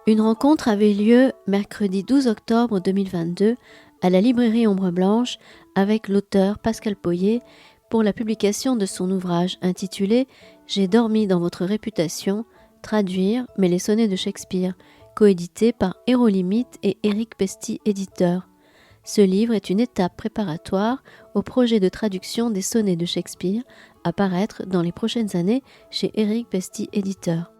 Une rencontre avait lieu mercredi 12 octobre 2022 à la librairie Ombre Blanche avec l'auteur Pascal Poyet pour la publication de son ouvrage intitulé « J'ai dormi dans votre réputation, traduire, mais les sonnets de Shakespeare », coédité par Hérolimite et Éric Pesty, éditeur. Ce livre est une étape préparatoire au projet de traduction des sonnets de Shakespeare à paraître dans les prochaines années chez Éric Pesty, éditeur.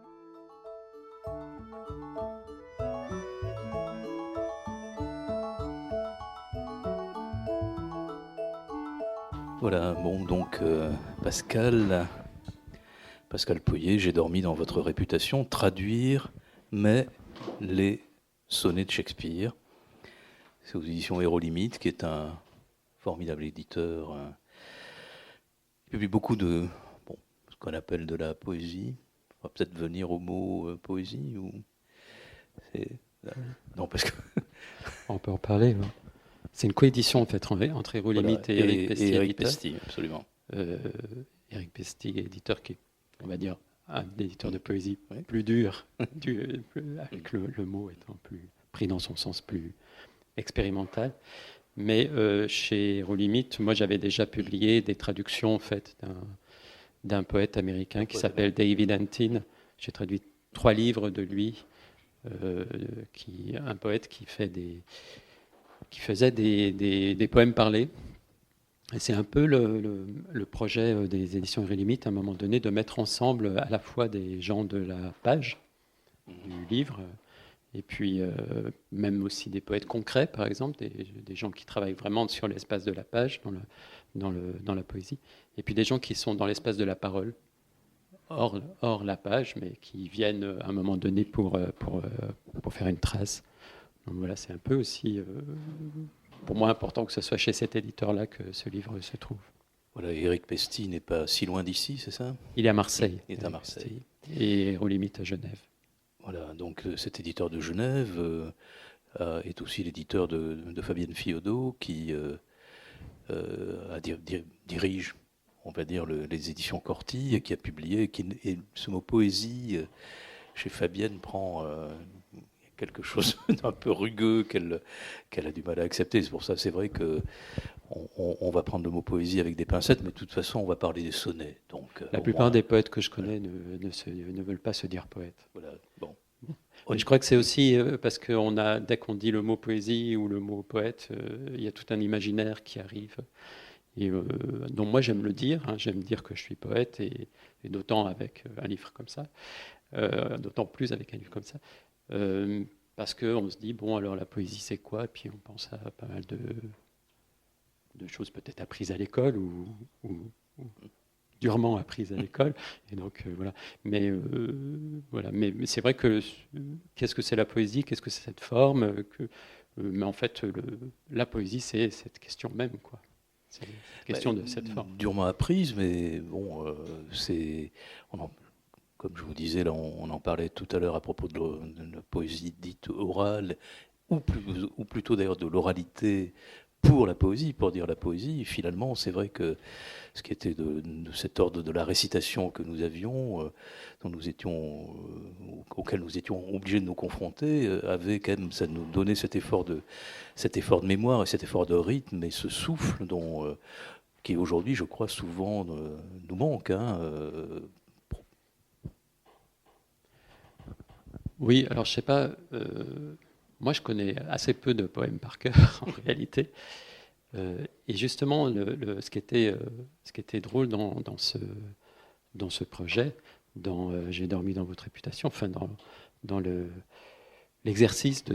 Voilà, bon, donc Pascal Poyet, j'ai dormi dans votre réputation, traduire, mais les sonnets de Shakespeare. C'est aux éditions Hérolimite, qui est un formidable éditeur. Il publie beaucoup de, ce qu'on appelle de la poésie. On va peut-être venir au mot poésie ou non, parce que on peut en parler. Ouais. C'est une coédition en fait entre Hérolimite voilà, et Éric Pesty, absolument. Éric Pesty, éditeur qui est, on va dire, un éditeur de poésie plus dur, avec le mot étant plus pris dans son sens plus expérimental. Mais chez Hérolimite, moi j'avais déjà publié des traductions en fait d'un poète américain qui s'appelle David Antin. J'ai traduit 3 livres de lui, un poète qui faisait des poèmes parlés. Et c'est un peu le projet des éditions Hérolimite, à un moment donné, de mettre ensemble à la fois des gens de la page du livre, et puis même aussi des poètes concrets, par exemple, des gens qui travaillent vraiment sur l'espace de la page, dans la poésie, et puis des gens qui sont dans l'espace de la parole, hors la page, mais qui viennent à un moment donné pour faire une trace. Donc voilà, c'est un peu aussi, pour moi, important que ce soit chez cet éditeur-là que ce livre se trouve. Voilà, Éric Pesty n'est pas si loin d'ici, c'est ça ? Il est à Marseille. Il est à Marseille. Et Hérolimite à Genève. Voilà, donc cet éditeur de Genève est aussi l'éditeur de Fabienne Fiodo, qui dirige, on va dire, les éditions Corti, et qui a publié, et ce mot poésie, chez Fabienne, prend quelque chose d'un peu rugueux qu'elle a du mal à accepter. C'est pour ça, c'est vrai que on va prendre le mot poésie avec des pincettes, mais de toute façon, on va parler des sonnets. Donc, la plupart des poètes que je connais ne veulent pas se dire poète. Voilà, bon. Je crois que c'est aussi parce que dès qu'on dit le mot poésie ou le mot poète, il y a tout un imaginaire qui arrive. Et donc moi, j'aime le dire. J'aime dire que je suis poète, et d'autant avec un livre comme ça. D'autant plus avec un livre comme ça. Parce qu'on se dit, bon, alors la poésie, c'est quoi ? Et puis on pense à pas mal de choses peut-être apprises à l'école ou durement apprises à l'école. Et donc, voilà. Mais c'est vrai que qu'est-ce que c'est la poésie ? Qu'est-ce que c'est cette forme ? Mais en fait, la poésie, c'est cette question même, quoi. C'est la question de cette forme. Durement apprise, mais bon, comme je vous disais, là, on en parlait tout à l'heure à propos de la poésie dite orale, ou plutôt d'ailleurs de l'oralité pour la poésie, pour dire la poésie. Finalement, c'est vrai que ce qui était de cet ordre de la récitation que nous avions, auquel nous étions obligés de nous confronter, avait quand même, ça nous donnait cet effort de mémoire et cet effort de rythme et ce souffle qui aujourd'hui, je crois, souvent nous manque. Oui, alors je sais pas. Moi, je connais assez peu de poèmes par cœur, en réalité. Et justement, ce qui était drôle dans ce projet, J'ai dormi dans votre réputation, enfin dans l'exercice de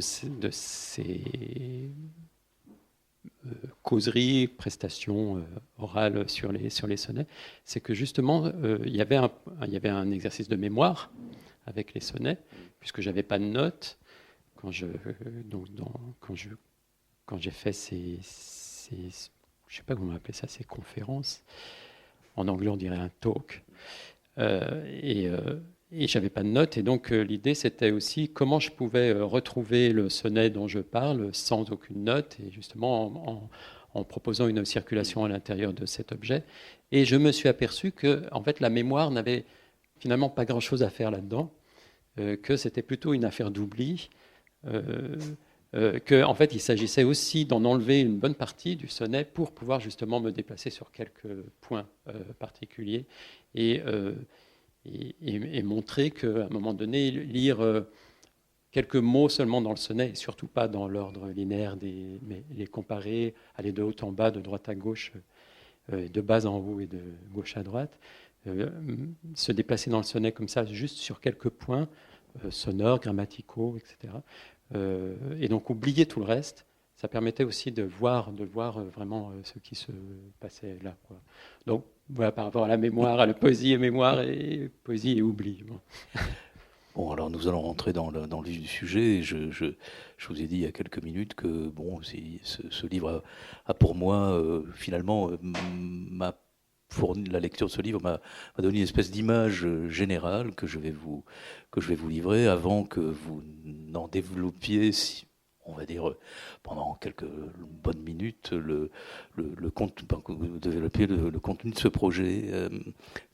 ces causeries, prestations orales sur les sonnets, c'est que justement, il y avait un exercice de mémoire avec les sonnets, puisque j'avais pas de notes quand j'ai fait ces je sais pas comment on appelait ça, ces conférences. En anglais, on dirait un talk. Et j'avais pas de notes. Et donc, l'idée, c'était aussi comment je pouvais retrouver le sonnet dont je parle sans aucune note, et justement en proposant une circulation à l'intérieur de cet objet. Et je me suis aperçu que, en fait, la mémoire n'avait finalement pas grand-chose à faire là-dedans, que c'était plutôt une affaire d'oubli, qu'en fait il s'agissait aussi d'en enlever une bonne partie du sonnet pour pouvoir justement me déplacer sur quelques points particuliers et montrer qu'à un moment donné, lire quelques mots seulement dans le sonnet, et surtout pas dans l'ordre linéaire, mais les comparer, aller de haut en bas, de droite à gauche, de bas en haut et de gauche à droite, se déplacer dans le sonnet comme ça, juste sur quelques points sonores, grammaticaux, etc. Et donc oublier tout le reste, ça permettait aussi de voir vraiment ce qui se passait là, quoi. Donc voilà, par rapport à la mémoire, à la poésie et mémoire, et poésie et oubli. Bon, alors nous allons rentrer dans le vif du sujet. Je vous ai dit il y a quelques minutes que bon, ce livre a pour moi, finalement, la lecture de ce livre m'a donné une espèce d'image générale que je vais vous livrer avant que vous n'en développiez, on va dire, pendant quelques bonnes minutes, le développer le contenu de ce projet.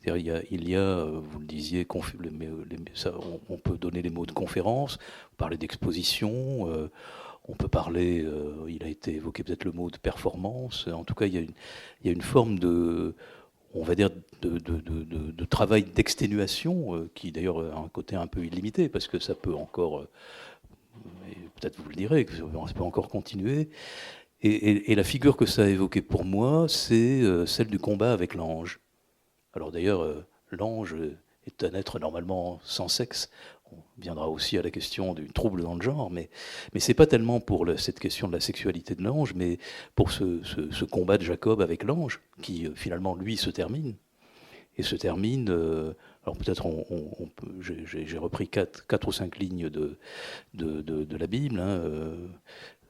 Il y a, vous le disiez, on peut donner les mots de conférence, parler d'exposition, on peut parler, il a été évoqué peut-être le mot de performance. En tout cas, il y a une forme de, on va dire, de travail d'exténuation, qui d'ailleurs a un côté un peu illimité, parce que ça peut encore, et peut-être vous le direz, que ça peut encore continuer. Et la figure que ça a évoquée pour moi, c'est celle du combat avec l'ange. Alors d'ailleurs, l'ange est un être normalement sans sexe. On viendra aussi à la question du trouble dans le genre, mais c'est pas tellement pour cette question de la sexualité de l'ange, mais pour ce combat de Jacob avec l'ange, qui finalement, lui, se termine. Et se termine, alors peut-être j'ai repris 4 ou 5 lignes de la Bible, hein,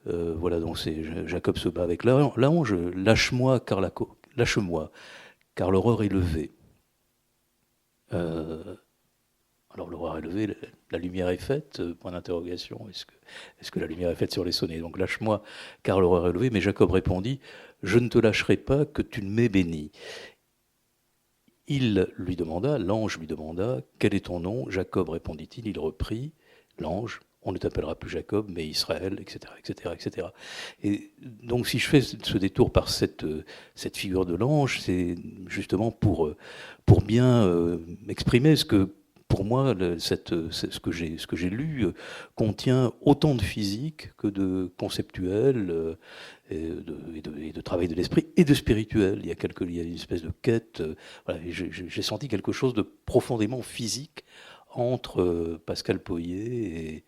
voilà, donc c'est Jacob se bat avec l'ange, lâche-moi car l'horreur est levée. Alors l'horreur est levée, la lumière est faite, point d'interrogation, est-ce que la lumière est faite sur les sonnets? Donc lâche-moi car l'horreur est levée, mais Jacob répondit, je ne te lâcherai pas que tu ne m'aies béni. L'ange lui demanda, quel est ton nom? Jacob répondit-il, il reprit, l'ange, on ne t'appellera plus Jacob, mais Israël, etc., etc., etc. Et donc, si je fais ce détour par cette figure de l'ange, c'est justement pour bien exprimer ce que, pour moi, ce que j'ai lu contient autant de physique que de conceptuel et de travail de l'esprit et de spirituel. Il y a une espèce de quête. Voilà, j'ai senti quelque chose de profondément physique entre Pascal Poyer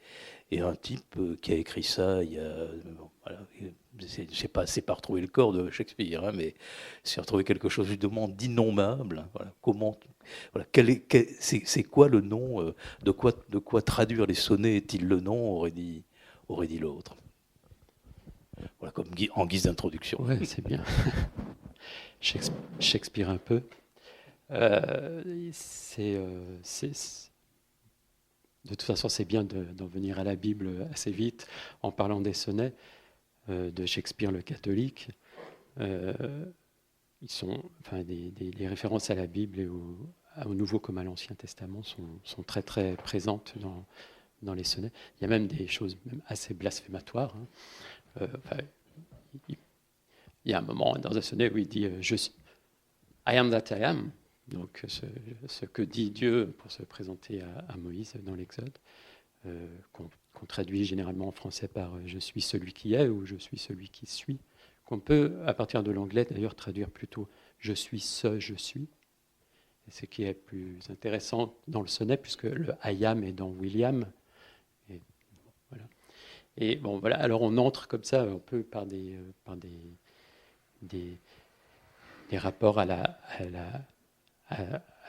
et un type qui a écrit ça il y a... Voilà, c'est pas retrouver le corps de Shakespeare, hein, mais c'est retrouver quelque chose justement d'innommable. Voilà, c'est quoi le nom, de quoi traduire les sonnets est-il le nom, aurait dit l'autre. Voilà, comme en guise d'introduction. Ouais, c'est bien. Shakespeare un peu. De toute façon, c'est bien d'en venir à la Bible assez vite en parlant des sonnets de Shakespeare le catholique. Les références à la Bible et au Nouveau comme à l'Ancien Testament sont très très présentes dans les sonnets. Il y a même des choses même assez blasphématoires. Hein. Il y a un moment dans un sonnet où il dit I am that I am. Donc ce que dit Dieu pour se présenter à Moïse dans l'Exode, qu'on traduit généralement en français par je suis celui qui est ou je suis celui qui suis, qu'on peut à partir de l'anglais d'ailleurs traduire plutôt je suis ce je suis. Et ce qui est plus intéressant dans le sonnet puisque le I am est dans William. Et bon voilà, alors on entre comme ça un peu par des rapports à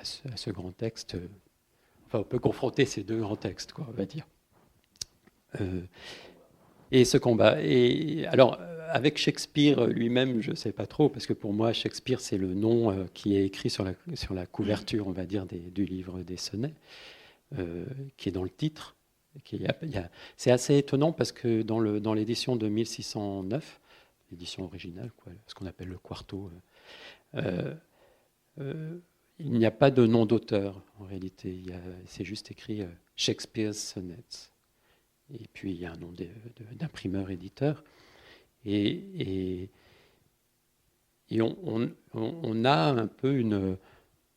ce grand texte. Enfin, on peut confronter ces deux grands textes, quoi, on va dire. Et ce combat. Et alors, avec Shakespeare lui-même, je ne sais pas trop, parce que pour moi, Shakespeare, c'est le nom qui est écrit sur la couverture, on va dire, du livre des sonnets, qui est dans le titre. C'est assez étonnant parce que dans l'édition de 1609, l'édition originale, quoi, ce qu'on appelle le quarto, il il n'y a pas de nom d'auteur en réalité. C'est juste écrit Shakespeare's Sonnets. Et puis il y a un nom d'imprimeur-éditeur. Et on a un peu une...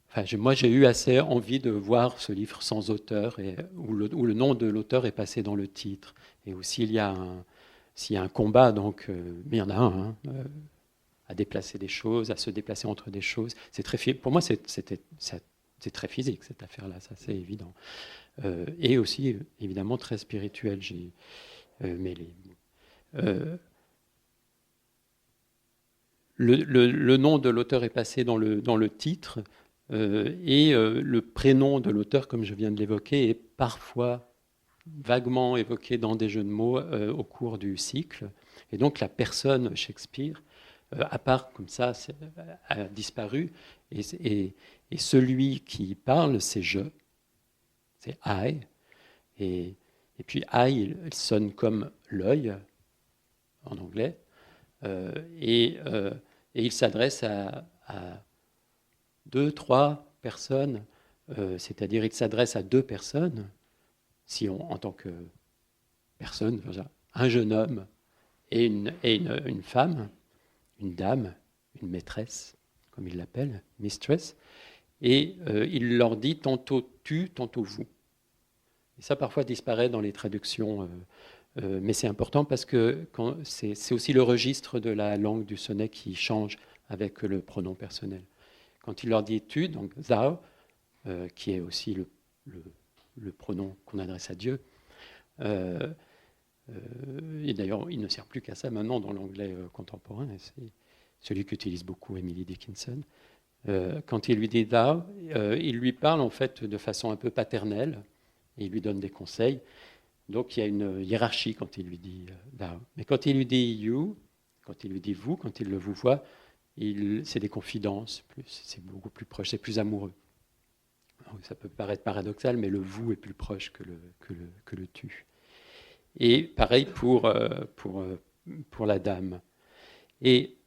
Enfin, moi, j'ai eu assez envie de voir ce livre sans auteur, où le nom de l'auteur est passé dans le titre. Et aussi, s'il y a un combat, donc, mais il y en a un, à déplacer des choses, à se déplacer entre des choses. Pour moi, c'est très physique, cette affaire-là, ça c'est évident. Et aussi, évidemment, très spirituel. J'ai mêlé. Le nom de l'auteur est passé dans le titre, et le prénom de l'auteur, comme je viens de l'évoquer, est parfois vaguement évoqué dans des jeux de mots au cours du cycle. Et donc la personne Shakespeare, à part comme ça, a disparu. Et celui qui parle, c'est je, c'est I. Et puis I, il sonne comme l'œil en anglais. Et il s'adresse à 2, 3 personnes, c'est-à-dire il s'adresse à 2 personnes, en tant que personne, un jeune homme et une femme, une dame, une maîtresse, comme il l'appelle, mistress, et il leur dit tantôt tu, tantôt vous. Et ça parfois disparaît dans les traductions, mais c'est important parce que c'est aussi le registre de la langue du sonnet qui change avec le pronom personnel. Quand il leur dit tu, donc thou, qui est aussi le pronom qu'on adresse à Dieu, et d'ailleurs il ne sert plus qu'à ça maintenant dans l'anglais contemporain, et c'est celui qu'utilise beaucoup Emily Dickinson. Quand il lui dit thou, il lui parle en fait de façon un peu paternelle, et il lui donne des conseils. Donc il y a une hiérarchie quand il lui dit thou. Mais quand il lui dit you, quand il lui dit vous, quand il le vous voit, c'est des confidences, c'est beaucoup plus proche, c'est plus amoureux. Alors, ça peut paraître paradoxal, mais le vous est plus proche que le tu. Et pareil pour la dame. Et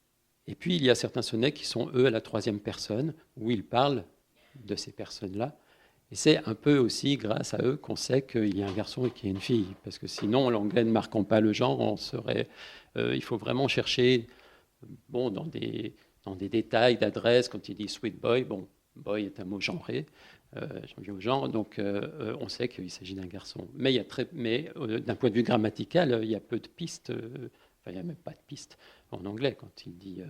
puis il y a certains sonnets qui sont, eux, à la 3e personne, où ils parlent de ces personnes-là. Et c'est un peu aussi grâce à eux qu'on sait qu'il y a un garçon et qu'il y a une fille. Parce que sinon, l'anglais ne marquant pas le genre, il faut vraiment chercher dans des détails d'adresse. Quand il dit sweet boy, boy est un mot genré, genré au genre, donc on sait qu'il s'agit d'un garçon. Mais d'un point de vue grammatical, il y a peu de pistes, il n'y a même pas de pistes en anglais. Quand il dit,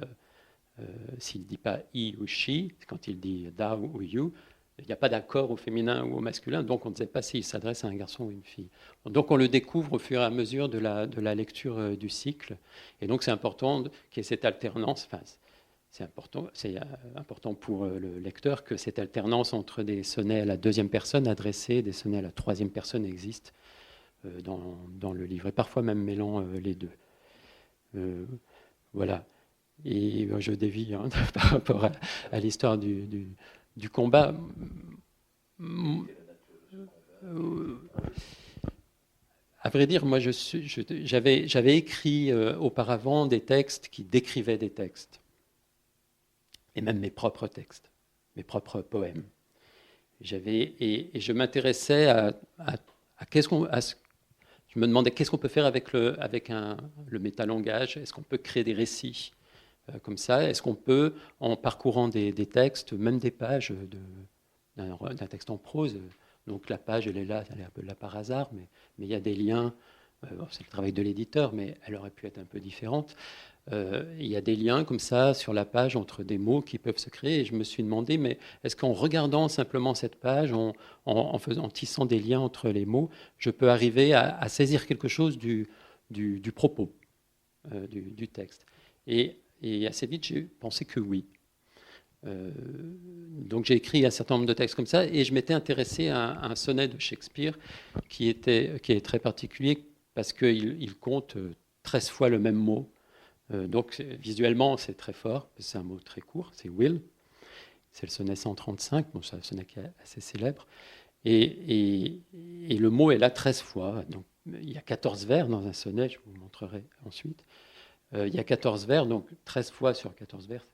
s'il ne dit pas he ou she, quand il dit thou ou you, il n'y a pas d'accord au féminin ou au masculin, donc on ne sait pas s'il s'adresse à un garçon ou une fille. Donc on le découvre au fur et à mesure de la lecture du cycle. Et donc c'est important qu'il y ait cette alternance. Enfin, c'est important pour le lecteur que cette alternance entre des sonnets à la 2e personne adressés et des sonnets à la 3e personne existe dans le livre, et parfois même mêlant les deux. Voilà. Et je dévie par rapport à l'histoire du combat. À vrai dire, moi, j'avais écrit auparavant des textes qui décrivaient des textes, et même mes propres textes, mes propres poèmes. Et je m'intéressais je me demandais qu'est-ce qu'on peut faire avec le métalangage. Est-ce qu'on peut créer des récits comme ça? Est-ce qu'on peut, en parcourant des textes, même des pages d'un texte en prose, donc la page, elle est un peu là par hasard, mais il y a des liens, c'est le travail de l'éditeur, mais elle aurait pu être un peu différente. Il y a des liens comme ça sur la page entre des mots qui peuvent se créer, et je me suis demandé, mais est-ce qu'en regardant simplement cette page, en tissant des liens entre les mots, je peux arriver à saisir quelque chose du propos du texte? Et assez vite, j'ai pensé que oui. Donc j'ai écrit un certain nombre de textes comme ça, et je m'étais intéressé à un sonnet de Shakespeare qui est très particulier parce qu'il compte 13 fois le même mot. Donc visuellement, c'est très fort, c'est un mot très court, c'est will. C'est le sonnet 135, c'est un sonnet qui est assez célèbre. Et le mot est là 13 fois. Donc, il y a 14 vers dans un sonnet, je vous montrerai ensuite. Il y a 14 vers, donc 13 fois sur 14 vers,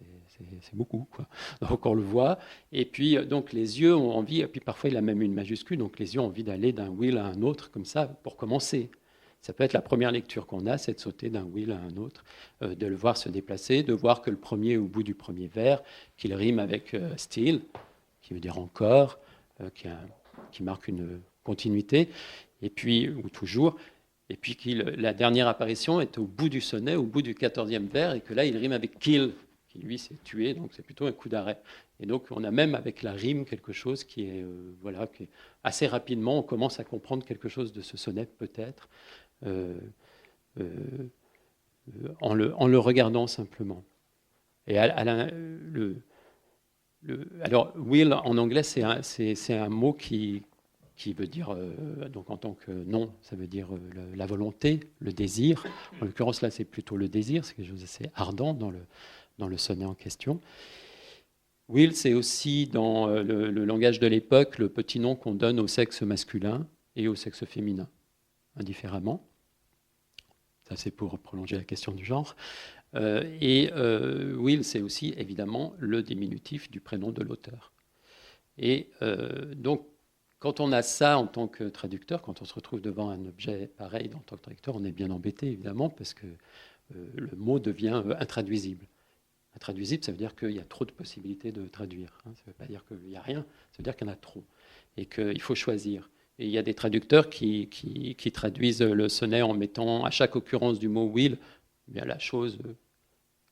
c'est beaucoup, quoi. Donc on le voit. Et puis, donc les yeux ont envie, et puis parfois il a même une majuscule, donc les yeux ont envie d'aller d'un will à un autre, comme ça, pour commencer. Ça peut être la première lecture qu'on a, c'est de sauter d'un will à un autre, de le voir se déplacer, de voir que le premier, au bout du premier vers, qu'il rime avec still, qui veut dire encore, qui marque une continuité, et puis, ou toujours. Et puis la dernière apparition est au bout du sonnet, au bout du 14e vers, et que là, il rime avec kill, qui lui s'est tué, donc c'est plutôt un coup d'arrêt. Et donc, on a même avec la rime quelque chose qui est, qui est assez rapidement, on commence à comprendre quelque chose de ce sonnet, peut-être, en le regardant simplement. Et alors, will en anglais, c'est un mot qui veut dire, donc en tant que nom, ça veut dire la volonté, le désir. En l'occurrence, là, c'est plutôt le désir, c'est quelque chose d'assez ardent dans le sonnet en question. Will, c'est aussi dans le langage de l'époque le petit nom qu'on donne au sexe masculin et au sexe féminin, indifféremment. Ça, c'est pour prolonger la question du genre. Will, c'est aussi évidemment le diminutif du prénom de l'auteur. Et donc, quand on a ça en tant que traducteur, quand on se retrouve devant un objet pareil en tant que traducteur, on est bien embêté, évidemment, parce que le mot devient intraduisible. Intraduisible, ça veut dire qu'il y a trop de possibilités de traduire. Ça ne veut pas dire qu'il n'y a rien, ça veut dire qu'il y en a trop. Et qu'il faut choisir. Et il y a des traducteurs qui traduisent le sonnet en mettant à chaque occurrence du mot will, bien la chose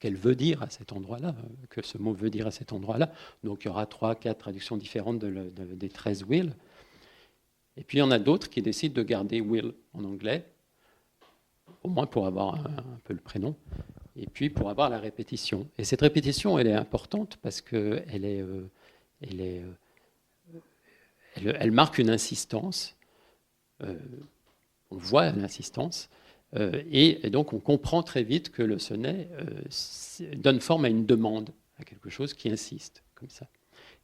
qu'elle veut dire à cet endroit-là, que ce mot veut dire à cet endroit-là. Donc il y aura 3, 4 traductions différentes des 13 will. Et puis il y en a d'autres qui décident de garder will en anglais, au moins pour avoir un peu le prénom, et puis pour avoir la répétition. Et cette répétition, elle est importante parce qu'elle elle marque une insistance. On voit l'insistance. Et donc on comprend très vite que le sonnet donne forme à une demande, à quelque chose qui insiste, comme ça.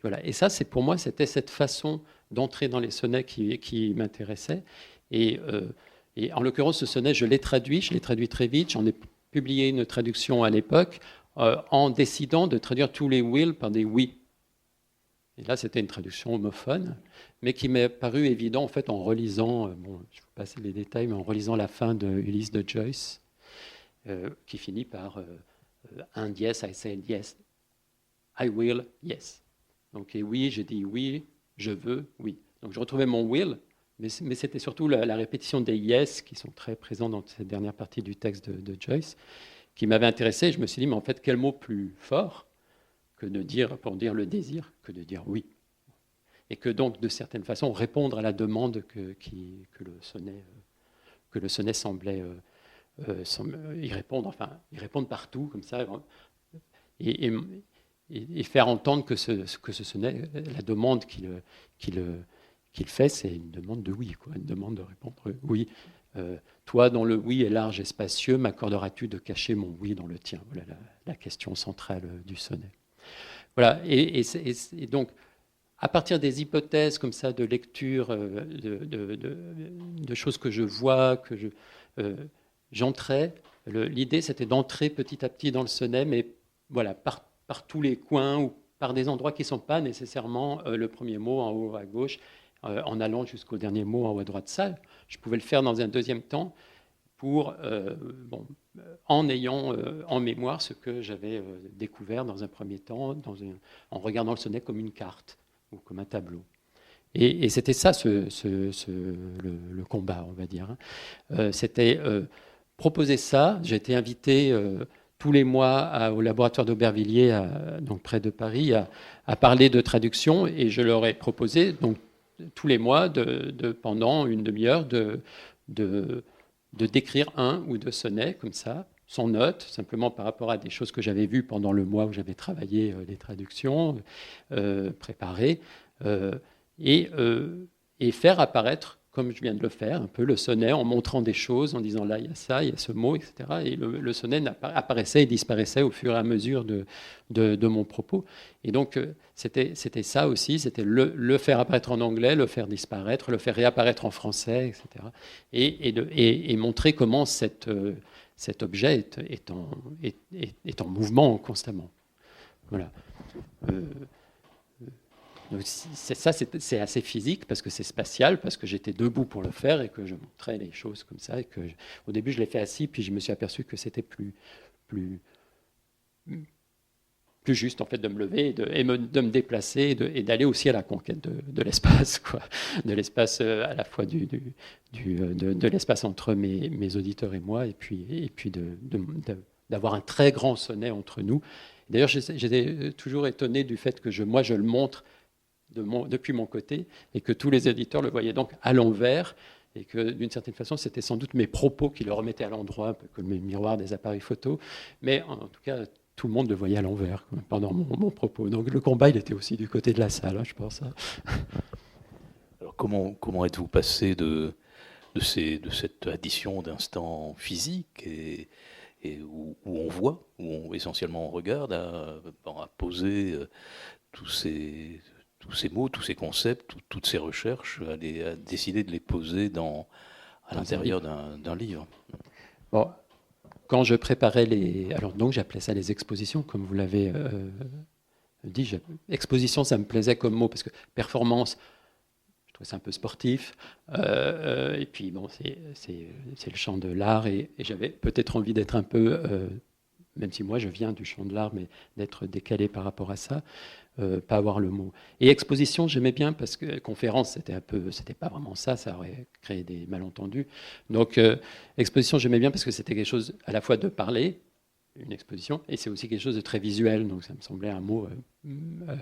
Voilà. Et ça, pour moi, c'était cette façon d'entrer dans les sonnets qui m'intéressait. Et en l'occurrence, ce sonnet, je l'ai traduit très vite. J'en ai publié une traduction à l'époque en décidant de traduire tous les will par des oui. Et là, c'était une traduction homophone, mais qui m'est paru évident en fait en relisant, je vais vous passer les détails, mais en relisant la fin de Ulysse de Joyce, qui finit par and yes, I said yes, I will, yes. Donc et oui, j'ai dit oui, je veux, oui. Donc je retrouvais mon will, mais c'était surtout la répétition des yes qui sont très présents dans cette dernière partie du texte de Joyce, qui m'avait intéressé. Je me suis dit, mais en fait, quel mot plus fort que de dire, pour dire le désir, que de dire oui. Et que donc, de certaine façon, répondre à la demande que le sonnet semblait y répondre, enfin, y répondre partout, comme ça, et faire entendre que ce sonnet, la demande qu'il fait, c'est une demande de oui, quoi, une demande de répondre oui. Toi, dont le oui est large et spacieux, m'accorderas-tu de cacher mon oui dans le tien? Voilà la question centrale du sonnet. Voilà, et donc, à partir des hypothèses comme ça de lecture, de choses que je vois, j'entrais. L'idée, c'était d'entrer petit à petit dans le sonnet, mais voilà, par tous les coins ou par des endroits qui ne sont pas nécessairement le premier mot en haut à gauche, en allant jusqu'au dernier mot en haut à droite. Ça, je pouvais le faire dans un deuxième temps en ayant en mémoire ce que j'avais découvert dans un premier temps, en regardant le sonnet comme une carte ou comme un tableau. Et c'était ça le combat, on va dire. C'était proposer ça. J'ai été invité tous les mois au laboratoire d'Aubervilliers, donc près de Paris, à parler de traduction, et je leur ai proposé donc tous les mois, pendant une demi-heure, de décrire un ou deux sonnets comme ça, sans notes, simplement par rapport à des choses que j'avais vues pendant le mois où j'avais travaillé les traductions, préparées, et faire apparaître, comme je viens de le faire, un peu le sonnet en montrant des choses, en disant là il y a ça, il y a ce mot, etc. Et le sonnet apparaissait et disparaissait au fur et à mesure de mon propos. Et donc c'était ça aussi, c'était le faire apparaître en anglais, le faire disparaître, le faire réapparaître en français, etc. Et montrer comment cette cet objet est en mouvement constamment. Voilà. Donc c'est assez physique parce que c'est spatial, parce que j'étais debout pour le faire et que je montrais les choses comme ça. Au début, je l'ai fait assis, puis je me suis aperçu que c'était plus juste en fait de me lever de me déplacer et d'aller aussi à la conquête de l'espace, quoi. De l'espace à la fois de l'espace entre mes auditeurs et moi, et puis d'avoir un très grand sonnet entre nous. D'ailleurs, j'étais toujours étonné du fait que moi je le montre depuis mon côté et que tous les éditeurs le voyaient donc à l'envers. Et que d'une certaine façon, c'était sans doute mes propos qui le remettaient à l'endroit, un peu comme le miroir des appareils photo. Mais en tout cas, tout le monde le voyait à l'envers pendant mon propos. Donc le combat, il était aussi du côté de la salle, je pense. Alors comment êtes-vous passé de cette addition d'instants physiques et où on voit, essentiellement on regarde, à poser tous ces mots, tous ces concepts, toutes ces recherches, à décider de les poser à l'intérieur d'un livre. Bon, quand je préparais alors donc j'appelais ça les expositions, comme vous l'avez dit. Exposition, ça me plaisait comme mot, parce que performance, je trouve ça un peu sportif. Et puis bon, c'est le champ de l'art, et j'avais peut-être envie d'être un peu, même si moi je viens du champ de l'art, mais d'être décalé par rapport à ça. Pas avoir le mot. Et exposition, j'aimais bien parce que conférence, c'était pas vraiment ça aurait créé des malentendus. Donc exposition, j'aimais bien parce que c'était quelque chose à la fois de parler, une exposition, et c'est aussi quelque chose de très visuel. Donc ça me semblait un mot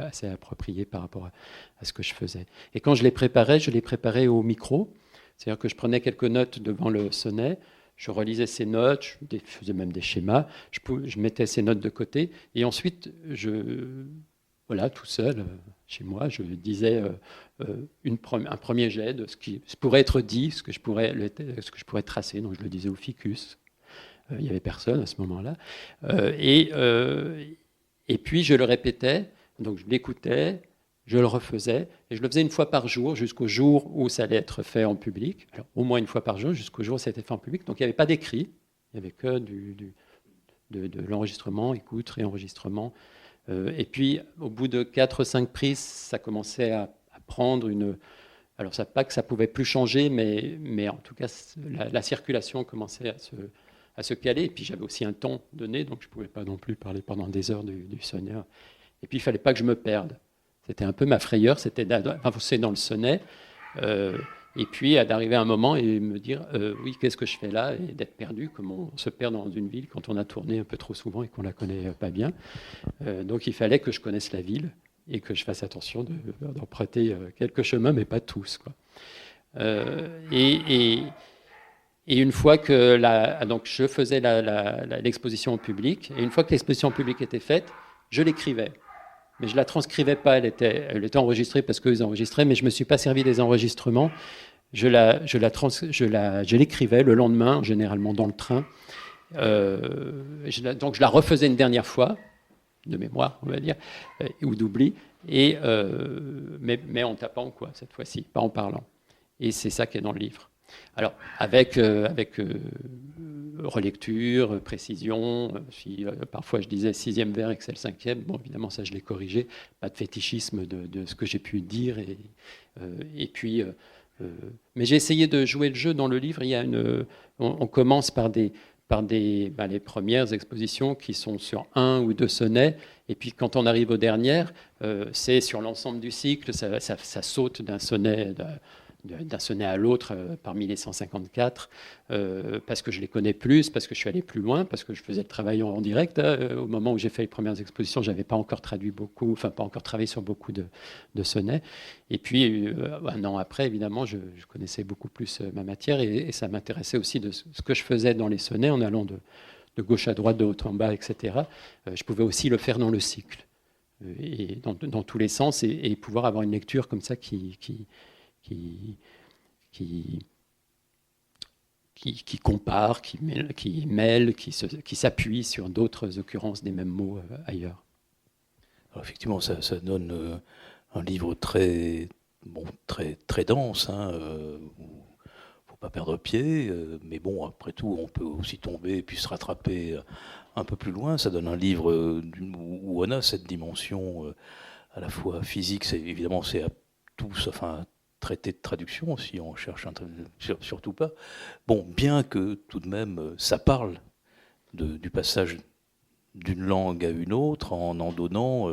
assez approprié par rapport à ce que je faisais. Et quand je les préparais au micro, c'est-à-dire que je prenais quelques notes devant le sonnet. Je relisais ces notes, je faisais même des schémas, je mettais ces notes de côté, et ensuite voilà, tout seul, chez moi, je disais un premier jet de ce qui pourrait être dit, ce que je pourrais tracer. Donc je le disais au ficus. Il n'y avait personne à ce moment-là. Et puis je le répétais, donc je l'écoutais, je le refaisais, et je le faisais une fois par jour, jusqu'au jour où ça allait être fait en public. Alors, au moins une fois par jour, jusqu'au jour où ça a été fait en public. Donc il n'y avait pas d'écrit, il n'y avait que de l'enregistrement, écoute, réenregistrement. Et puis, au bout de 4 ou 5 prises, ça commençait à prendre une... Alors, ça pas que ça pouvait plus changer, mais en tout cas, la circulation commençait à se caler. Et puis, j'avais aussi un temps donné, donc je ne pouvais pas non plus parler pendant des heures du sonnet. Et puis, il ne fallait pas que je me perde. C'était un peu ma frayeur, c'était d'avancer dans le sonnet. Et puis d'arriver à un moment et me dire oui, qu'est-ce que je fais là, et d'être perdu, comme on se perd dans une ville quand on a tourné un peu trop souvent et qu'on la connaît pas bien. Donc il fallait que je connaisse la ville et que je fasse attention d'emprunter quelques chemins, mais pas tous, quoi. Et une fois que donc je faisais l'exposition au public, et une fois que l'exposition au public était faite, je l'écrivais. Mais je ne la transcrivais pas, elle était enregistrée parce qu'ils enregistraient, mais je ne me suis pas servi des enregistrements. Je l'écrivais le lendemain, généralement dans le train. Donc je la refaisais une dernière fois, de mémoire, on va dire, ou d'oubli, mais en tapant, quoi, cette fois-ci, pas en parlant. Et c'est ça qui est dans le livre. Alors, avec relecture, précision, si parfois je disais 6e vers et que c'est le 5e, bon, évidemment, ça je l'ai corrigé, pas de fétichisme de ce que j'ai pu dire. Et puis, mais j'ai essayé de jouer le jeu dans le livre. On commence par les premières expositions qui sont sur 1 ou 2 sonnets, et puis quand on arrive aux dernières, c'est sur l'ensemble du cycle, ça saute d'un sonnet à l'autre parmi les 154, parce que je les connais plus, parce que je suis allé plus loin, parce que je faisais le travail en direct. Au moment où j'ai fait les premières expositions, je n'avais pas encore pas encore travaillé sur beaucoup de sonnets. Et puis, un an après, évidemment, je connaissais beaucoup plus ma matière, et ça m'intéressait aussi de ce que je faisais dans les sonnets, en allant de gauche à droite, de haut en bas, etc. Je pouvais aussi le faire dans le cycle, et dans tous les sens, et pouvoir avoir une lecture comme ça qui compare, qui mêle, qui s'appuie sur d'autres occurrences des mêmes mots ailleurs. Alors effectivement, ça donne un livre très dense, où faut pas perdre pied, mais bon, après tout, on peut aussi tomber et puis se rattraper un peu plus loin. Ça donne un livre où on a cette dimension à la fois physique, évidemment c'est à tout sauf un traité de traduction, si on cherche surtout pas. Bon, bien que tout de même ça parle du passage d'une langue à une autre en donnant,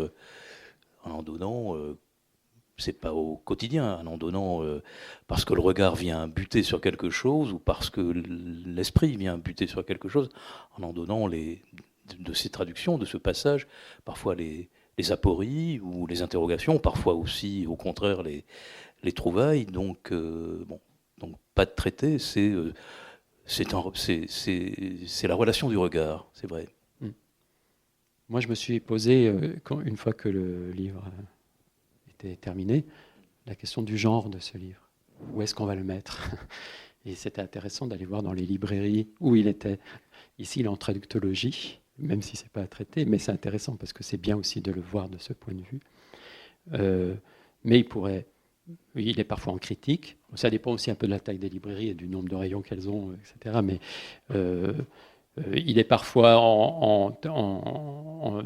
c'est pas au quotidien, en donnant parce que le regard vient buter sur quelque chose ou parce que l'esprit vient buter sur quelque chose, en donnant de ces traductions, de ce passage, parfois les apories ou les interrogations, parfois aussi, au contraire, les trouvailles. Donc, donc pas de traité, c'est la relation du regard, c'est vrai. Moi, je me suis posé, une fois que le livre était terminé, la question du genre de ce livre. Où est-ce qu'on va le mettre? Et c'était intéressant d'aller voir dans les librairies où il était. Ici, il est en traductologie, même si ce n'est pas à traiter, mais c'est intéressant parce que c'est bien aussi de le voir de ce point de vue. Mais il est parfois en critique. Ça dépend aussi un peu de la taille des librairies et du nombre de rayons qu'elles ont, etc. Mais il est parfois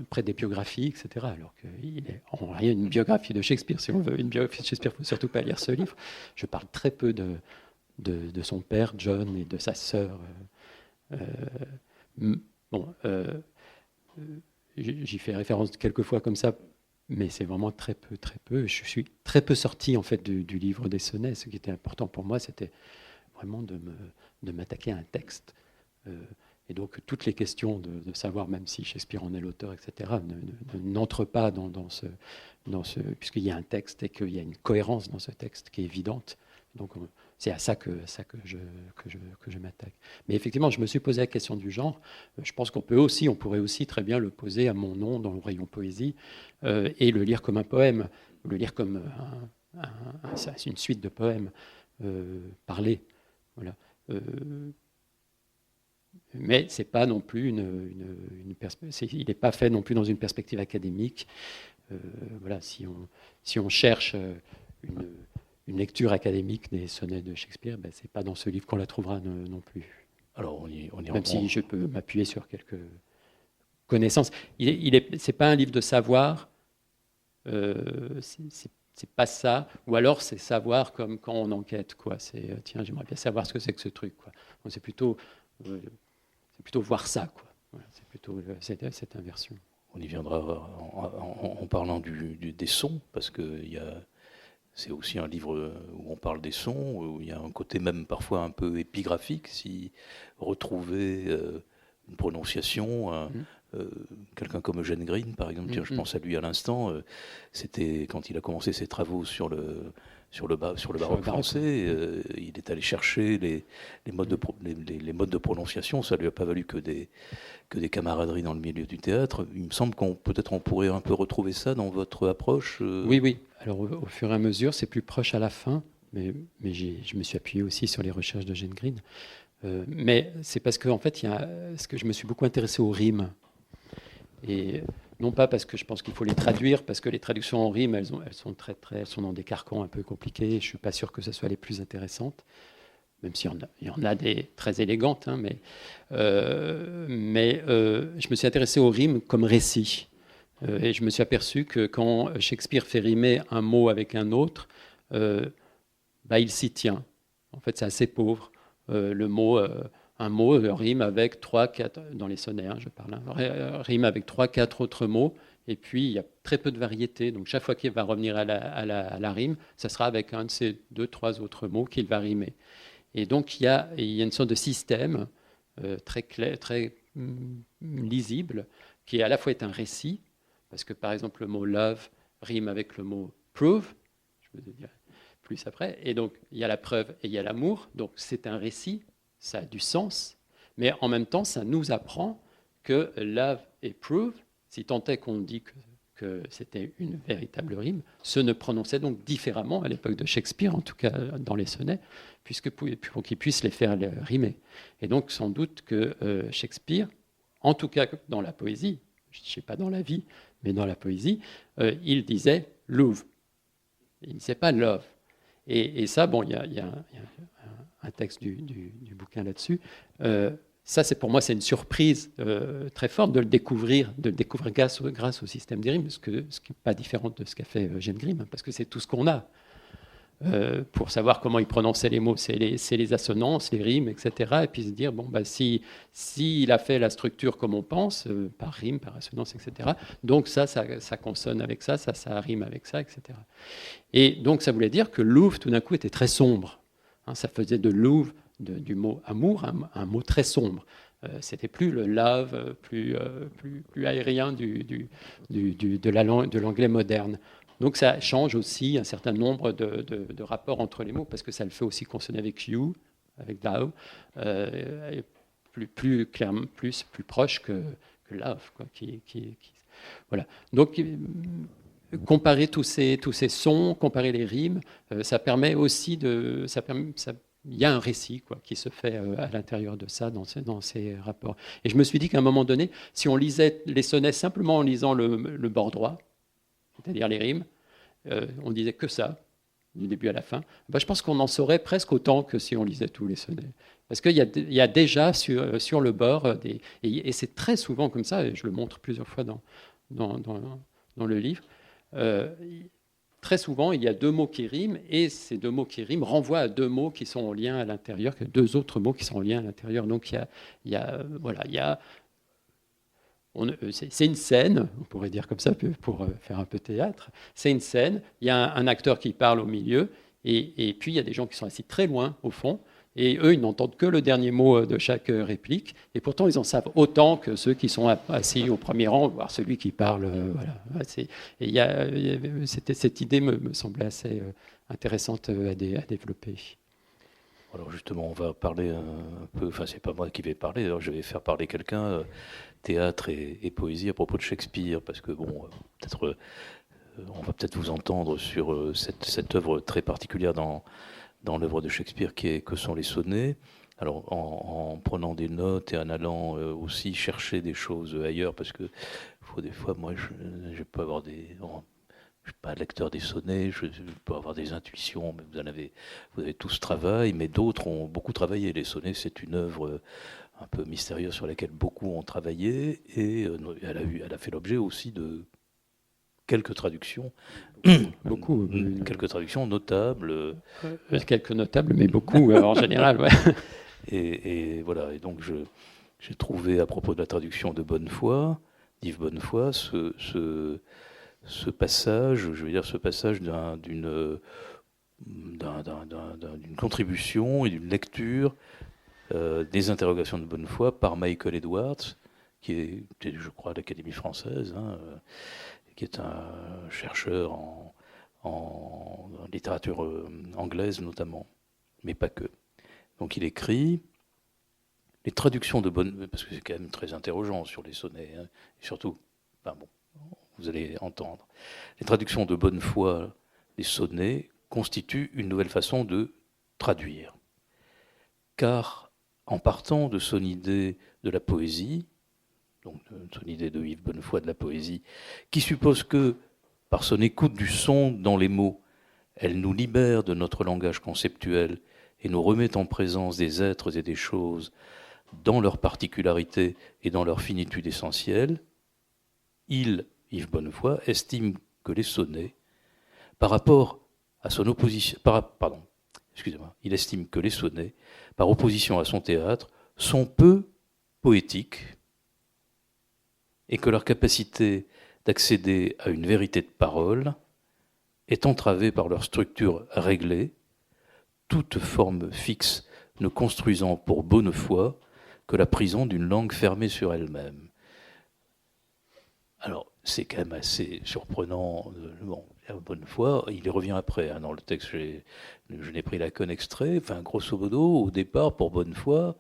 près des biographies, etc. Alors qu'il est en rien une biographie de Shakespeare. Si on veut une biographie de Shakespeare, il ne faut surtout pas lire ce livre. Je parle très peu de son père, John, et de sa sœur. J'y fais référence quelques fois comme ça, mais c'est vraiment très peu. Je suis très peu sorti en fait du livre des sonnets. Ce qui était important pour moi, c'était vraiment de m'attaquer à un texte. Et donc toutes les questions de savoir, même si Shakespeare en est l'auteur, etc., n'entrent pas dans ce puisqu'il y a un texte et qu'il y a une cohérence dans ce texte qui est évidente. Donc c'est à ça que je m'attaque. Mais effectivement, je me suis posé la question du genre. Je pense on pourrait aussi très bien le poser à mon nom dans le rayon poésie et le lire comme un poème, le lire comme une suite de poèmes parlés. Voilà. Mais c'est pas non plus il n'est pas fait non plus dans une perspective académique. Voilà, si on cherche une lecture académique des sonnets de Shakespeare, ben, c'est pas dans ce livre qu'on la trouvera non plus. Alors même si je peux m'appuyer sur quelques connaissances. C'est pas un livre de savoir. C'est pas ça. Ou alors c'est savoir comme quand on enquête, quoi. C'est tiens, j'aimerais bien savoir ce que c'est que ce truc, quoi. Donc, c'est plutôt voir ça, quoi. Voilà, c'est plutôt cette inversion. On y viendra en parlant des sons, parce que c'est aussi un livre où on parle des sons, où il y a un côté même parfois un peu épigraphique, si retrouver une prononciation, quelqu'un comme Eugène Green, par exemple, tiens, je pense à lui à l'instant, c'était quand il a commencé ses travaux sur le baroque français, il est allé chercher les modes de prononciation. Ça lui a pas valu que des camaraderies dans le milieu du théâtre. Il me semble peut-être on pourrait un peu retrouver ça dans votre approche. Oui. Alors au fur et à mesure, c'est plus proche à la fin, mais je me suis appuyé aussi sur les recherches de Eugène Green. Mais c'est parce que en fait, je me suis beaucoup intéressé aux rimes. Et non pas parce que je pense qu'il faut les traduire, parce que les traductions en rime, elles sont elles sont dans des carcans un peu compliqués. Je ne suis pas sûr que ce soit les plus intéressantes, même s'il y en a des très élégantes. Hein, mais je me suis intéressé aux rimes comme récit. Et je me suis aperçu que quand Shakespeare fait rimer un mot avec un autre, il s'y tient. En fait, c'est assez pauvre. Un mot rime avec 3-4, dans les sonnets, je parle, rime avec 3-4 autres mots, et puis il y a très peu de variété. Donc chaque fois qu'il va revenir à la rime, ça sera avec un de ces 2-3 autres mots qu'il va rimer. Et donc il y a une sorte de système très clair, très lisible, qui à la fois est un récit, parce que par exemple le mot love rime avec le mot prove, je vous dirai plus après, et donc il y a la preuve et il y a l'amour, donc c'est un récit. Ça a du sens, mais en même temps, ça nous apprend que love et prove, si tant est qu'on dit que c'était une véritable rime, se ne prononçait donc différemment à l'époque de Shakespeare, en tout cas dans les sonnets, pour qu'ils puissent les faire rimer. Et donc, sans doute que Shakespeare, en tout cas dans la poésie, je ne sais pas dans la vie, mais dans la poésie, il disait love. Il ne disait pas love. Et ça, bon, il y a un texte du bouquin là-dessus. Ça, pour moi, c'est une surprise très forte de le découvrir grâce au système des rimes, ce qui n'est pas différent de ce qu'a fait Eugène Grimm, parce que c'est tout ce qu'on a. Pour savoir comment il prononçait les mots, c'est les assonances, les rimes, etc. Et puis se dire, bon, s'il a fait la structure comme on pense, par rime, par assonance, etc., donc ça consonne avec ça rime avec ça, etc. Et donc ça voulait dire que Louvre, tout d'un coup, était très sombre. Hein, ça faisait de Louvre, du mot amour, un mot très sombre. C'était plus le love, plus aérien de l'anglais moderne. Donc ça change aussi un certain nombre de rapports entre les mots, parce que ça le fait aussi consonner avec you, avec thou, plus clairement, plus proche que love, quoi, voilà. Donc comparer tous ces sons, comparer les rimes, ça permet aussi il y a un récit, quoi, qui se fait à l'intérieur de ça, dans ces rapports. Et je me suis dit qu'à un moment donné, si on lisait les sonnets simplement en lisant le bord droit, c'est-à-dire les rimes, on disait que ça, du début à la fin, je pense qu'on en saurait presque autant que si on lisait tous les sonnets. Parce qu'il y a déjà sur le bord, et c'est très souvent comme ça, et je le montre plusieurs fois dans le livre, très souvent, il y a deux mots qui riment, et ces deux mots qui riment renvoient à deux mots qui sont en lien à l'intérieur, deux autres mots qui sont en lien à l'intérieur. Donc c'est une scène, on pourrait dire comme ça pour faire un peu théâtre. C'est une scène, il y a un acteur qui parle au milieu, et puis il y a des gens qui sont assis très loin au fond, et eux, ils n'entendent que le dernier mot de chaque réplique, et pourtant ils en savent autant que ceux qui sont assis au premier rang, voire celui qui parle. Voilà. Cette idée me semblait assez intéressante à développer. Alors justement, on va parler un peu, enfin c'est pas moi qui vais parler, alors je vais faire parler quelqu'un, théâtre et poésie à propos de Shakespeare, parce que bon, on va peut-être vous entendre sur cette œuvre très particulière dans l'œuvre de Shakespeare que sont les sonnets. Alors en prenant des notes et en allant aussi chercher des choses ailleurs, parce que faut des fois, moi je peux avoir je ne suis pas lecteur des sonnets, je peux avoir des intuitions, mais vous avez tout ce travail, mais d'autres ont beaucoup travaillé. Les sonnets, c'est une œuvre un peu mystérieuse sur laquelle beaucoup ont travaillé, et elle a fait l'objet aussi de quelques traductions. Beaucoup. Quelques traductions notables. Quelques notables, mais beaucoup en général. Ouais. Et voilà, et donc j'ai trouvé à propos de la traduction de Bonnefoy, d'Yves Bonnefoy, ce passage d'une contribution et d'une lecture des interrogations de Bonnefoy par Michael Edwards, qui est, je crois, à l'Académie française, qui est un chercheur en littérature anglaise notamment, mais pas que. Donc il écrit les traductions de Bonnefoy, parce que c'est quand même très interrogeant sur les sonnets, et surtout, vous allez entendre. Les traductions de Bonnefoy des sonnets constituent une nouvelle façon de traduire. Car en partant de son idée de la poésie, donc de son idée de Yves Bonnefoy de la poésie, qui suppose que, par son écoute du son dans les mots, elle nous libère de notre langage conceptuel et nous remet en présence des êtres et des choses dans leur particularité et dans leur finitude essentielle, Yves Bonnefoy estime que les sonnets, par rapport à son opposition, il estime que les sonnets, par opposition à son théâtre, sont peu poétiques et que leur capacité d'accéder à une vérité de parole est entravée par leur structure réglée, toute forme fixe ne construisant pour Bonnefoy que la prison d'une langue fermée sur elle-même. Alors, c'est quand même assez surprenant. Bonnefoy, il y revient après. Dans le texte, je n'ai pris la conne extrait. Enfin, grosso modo, au départ, pour Bonnefoy,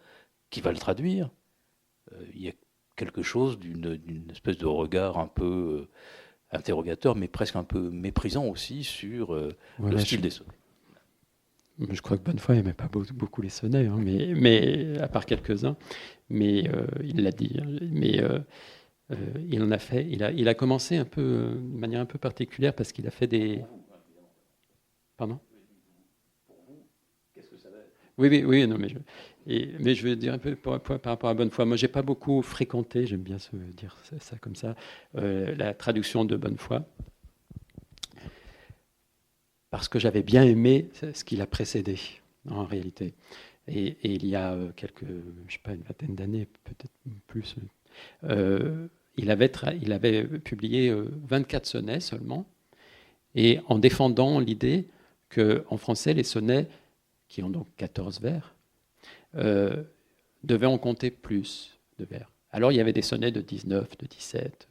qui va le traduire, il y a quelque chose d'une espèce de regard un peu interrogateur, mais presque un peu méprisant aussi sur le style des sonnets. Je crois que Bonnefoy n'aimait pas beaucoup les sonnets, mais à part quelques-uns. Mais il l'a dit. Mais il en a fait. Il a commencé un peu de manière un peu particulière parce qu'il a fait des. Pardon ? Oui, non, mais je veux dire un peu par rapport à Bonnefoy. Moi, j'ai pas beaucoup fréquenté, j'aime bien dire ça comme ça, la traduction de Bonnefoy, parce que j'avais bien aimé ce qui l'a précédé, en réalité. Et il y a je sais pas, une vingtaine d'années, peut-être plus, il avait publié 24 sonnets seulement, et en défendant l'idée qu'en français, les sonnets, qui ont donc 14 vers, devaient en compter plus de vers. Alors il y avait des sonnets de 19, de 17,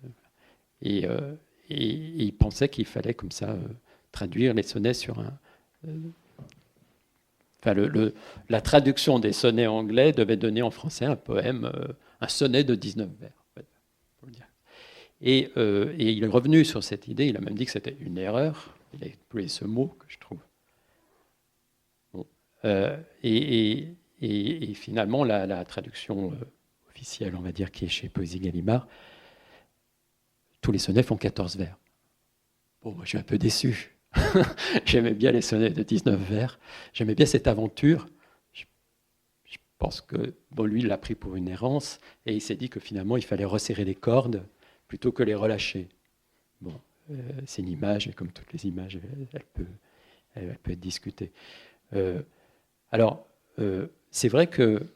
et il pensait qu'il fallait comme ça traduire les sonnets sur un... la traduction des sonnets anglais devait donner en français un poème, un sonnet de 19 vers. Pour le dire. Et il est revenu sur cette idée, il a même dit que c'était une erreur, il a employé ce mot que je trouve. Bon. Et finalement, la traduction officielle, on va dire, qui est chez Poésie Gallimard, tous les sonnets font 14 vers. Bon, moi, je suis un peu déçu. J'aimais bien les sonnets de 19 vers. J'aimais bien cette aventure. Je pense que lui, il l'a pris pour une errance et il s'est dit que finalement, il fallait resserrer les cordes plutôt que les relâcher. Bon, c'est une image, et comme toutes les images, elle peut être discutée. Alors, c'est vrai que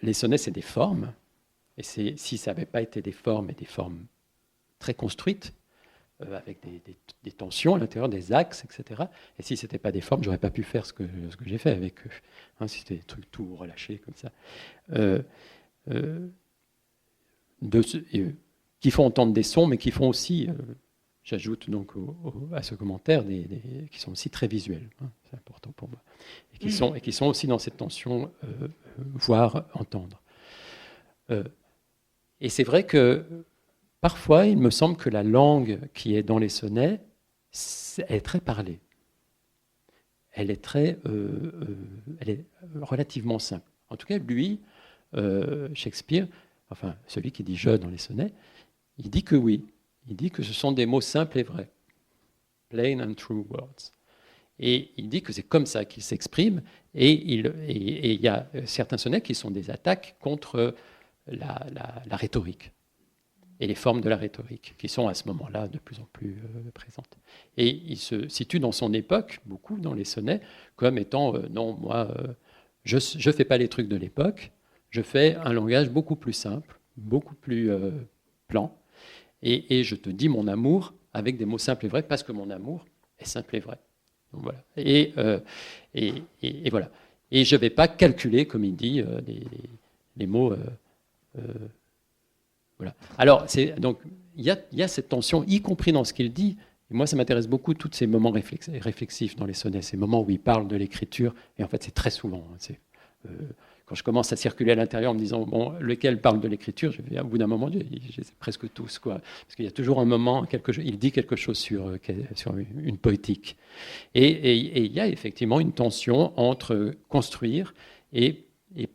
les sonnets, c'est des formes. Et si ça n'avait pas été des formes, et des formes très construites, avec des tensions à l'intérieur, des axes, etc. Et si ce n'était pas des formes, je n'aurais pas pu faire ce que j'ai fait avec eux. Hein, si c'était des trucs tout relâchés comme ça. Qui font entendre des sons, mais qui font aussi, j'ajoute donc à ce commentaire, qui sont aussi très visuels. Hein, c'est important pour moi. Et qui sont aussi dans cette tension, voir, entendre. Et c'est vrai que parfois, il me semble que la langue qui est dans les sonnets, elle est très parlée. Elle est relativement simple. En tout cas, lui, Shakespeare, enfin celui qui dit « je » dans les sonnets, il dit que oui. Il dit que ce sont des mots simples et vrais. Plain and true words. Et il dit que c'est comme ça qu'il s'exprime. Et il y a certains sonnets qui sont des attaques contre la rhétorique et les formes de la rhétorique, qui sont à ce moment-là de plus en plus présentes. Et il se situe dans son époque, beaucoup dans les sonnets, comme étant non, moi, je ne fais pas les trucs de l'époque, je fais un langage beaucoup plus simple, beaucoup plus plan, et je te dis mon amour avec des mots simples et vrais, parce que mon amour est simple et vrai. Donc, voilà. Et voilà. Et je ne vais pas calculer, comme il dit, les mots... Voilà. Alors, donc, il y a cette tension, y compris dans ce qu'il dit. Et moi, ça m'intéresse beaucoup, tous ces moments réflexifs dans les sonnets, ces moments où il parle de l'écriture. Et en fait, c'est très souvent. Quand je commence à circuler à l'intérieur en me disant, bon, lequel parle de l'écriture, au bout d'un moment, j'ai presque tous, quoi. Parce qu'il y a toujours un moment, il dit quelque chose sur une poétique. Et il y a effectivement une tension entre construire et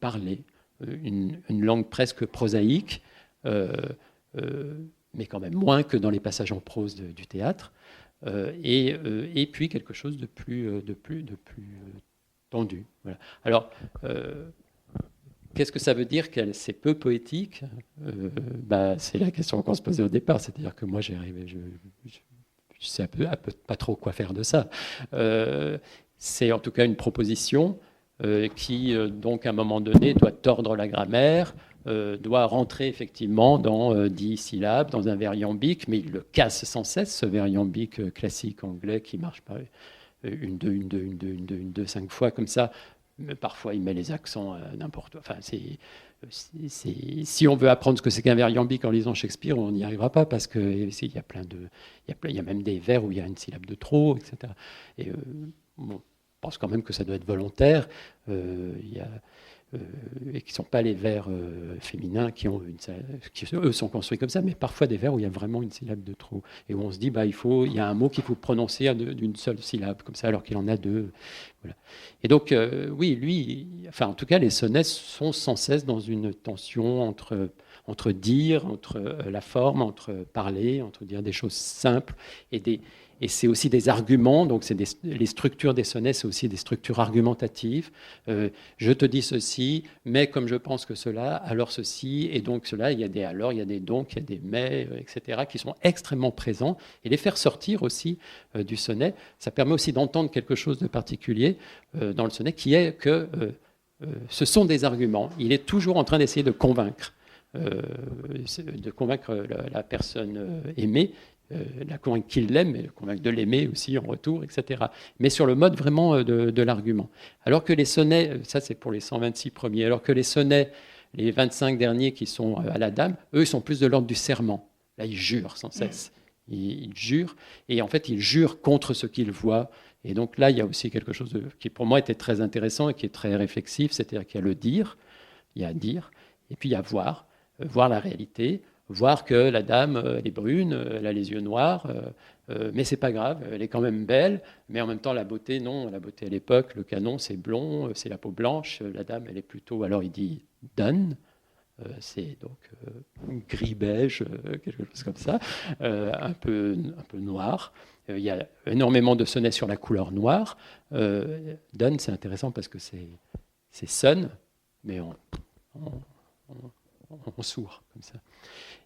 parler. Une langue presque prosaïque, mais quand même moins que dans les passages en prose du théâtre, et puis quelque chose de plus tendu. Voilà. Alors, qu'est-ce que ça veut dire que c'est peu poétique ? C'est la question qu'on se posait au départ, c'est-à-dire que moi, je sais pas trop quoi faire de ça. C'est en tout cas une proposition qui, donc, à un moment donné, doit tordre la grammaire, doit rentrer effectivement dans 10 syllabes, dans un vers iambique, mais il le casse sans cesse, ce vers iambique classique anglais qui marche par une, deux, 5 fois comme ça. Mais parfois, il met les accents n'importe où. Enfin, si on veut apprendre ce que c'est qu'un vers iambique en lisant Shakespeare, on n'y arrivera pas parce qu'il y a même des vers où il y a une syllabe de trop, etc. Et bon, je pense quand même que ça doit être volontaire. Et qui ne sont pas les vers féminins qui eux sont construits comme ça, mais parfois des vers où il y a vraiment une syllabe de trop et où on se dit il y a un mot qu'il faut prononcer d'une seule syllabe comme ça alors qu'il en a deux. Voilà. Et donc oui, lui, enfin en tout cas les sonnets sont sans cesse dans une tension entre dire, entre la forme, entre parler, entre dire des choses simples et Et c'est aussi des arguments, donc les structures des sonnets, c'est aussi des structures argumentatives. Je te dis ceci, mais comme je pense que cela, alors ceci, et donc cela, il y a des alors, il y a des donc, il y a des mais, etc., qui sont extrêmement présents. Et les faire sortir aussi du sonnet, ça permet aussi d'entendre quelque chose de particulier dans le sonnet, qui est que ce sont des arguments. Il est toujours en train d'essayer de convaincre la personne aimée, la convaincre qu'il l'aime, mais le convaincre de l'aimer aussi en retour, etc. Mais sur le mode vraiment de l'argument. Alors que les sonnets, ça c'est pour les 126 premiers, alors que les sonnets, les 25 derniers qui sont à la dame, eux, ils sont plus de l'ordre du serment. Là, ils jurent sans cesse. Ils jurent, et en fait, ils jurent contre ce qu'ils voient. Et donc là, il y a aussi quelque chose qui, pour moi, était très intéressant et qui est très réflexif, c'est-à-dire qu'il y a le dire, il y a dire, et puis il y a voir la réalité, voir que la dame, elle est brune, elle a les yeux noirs, mais c'est pas grave, elle est quand même belle, mais en même temps, la beauté, non, la beauté à l'époque, le canon, c'est blond, c'est la peau blanche, la dame, elle est plutôt, alors il dit dun, c'est donc gris-beige, quelque chose comme ça, un peu noir. Il y a énormément de sonnets sur la couleur noire. Dun, c'est intéressant parce que c'est sun, mais en sourd, comme ça.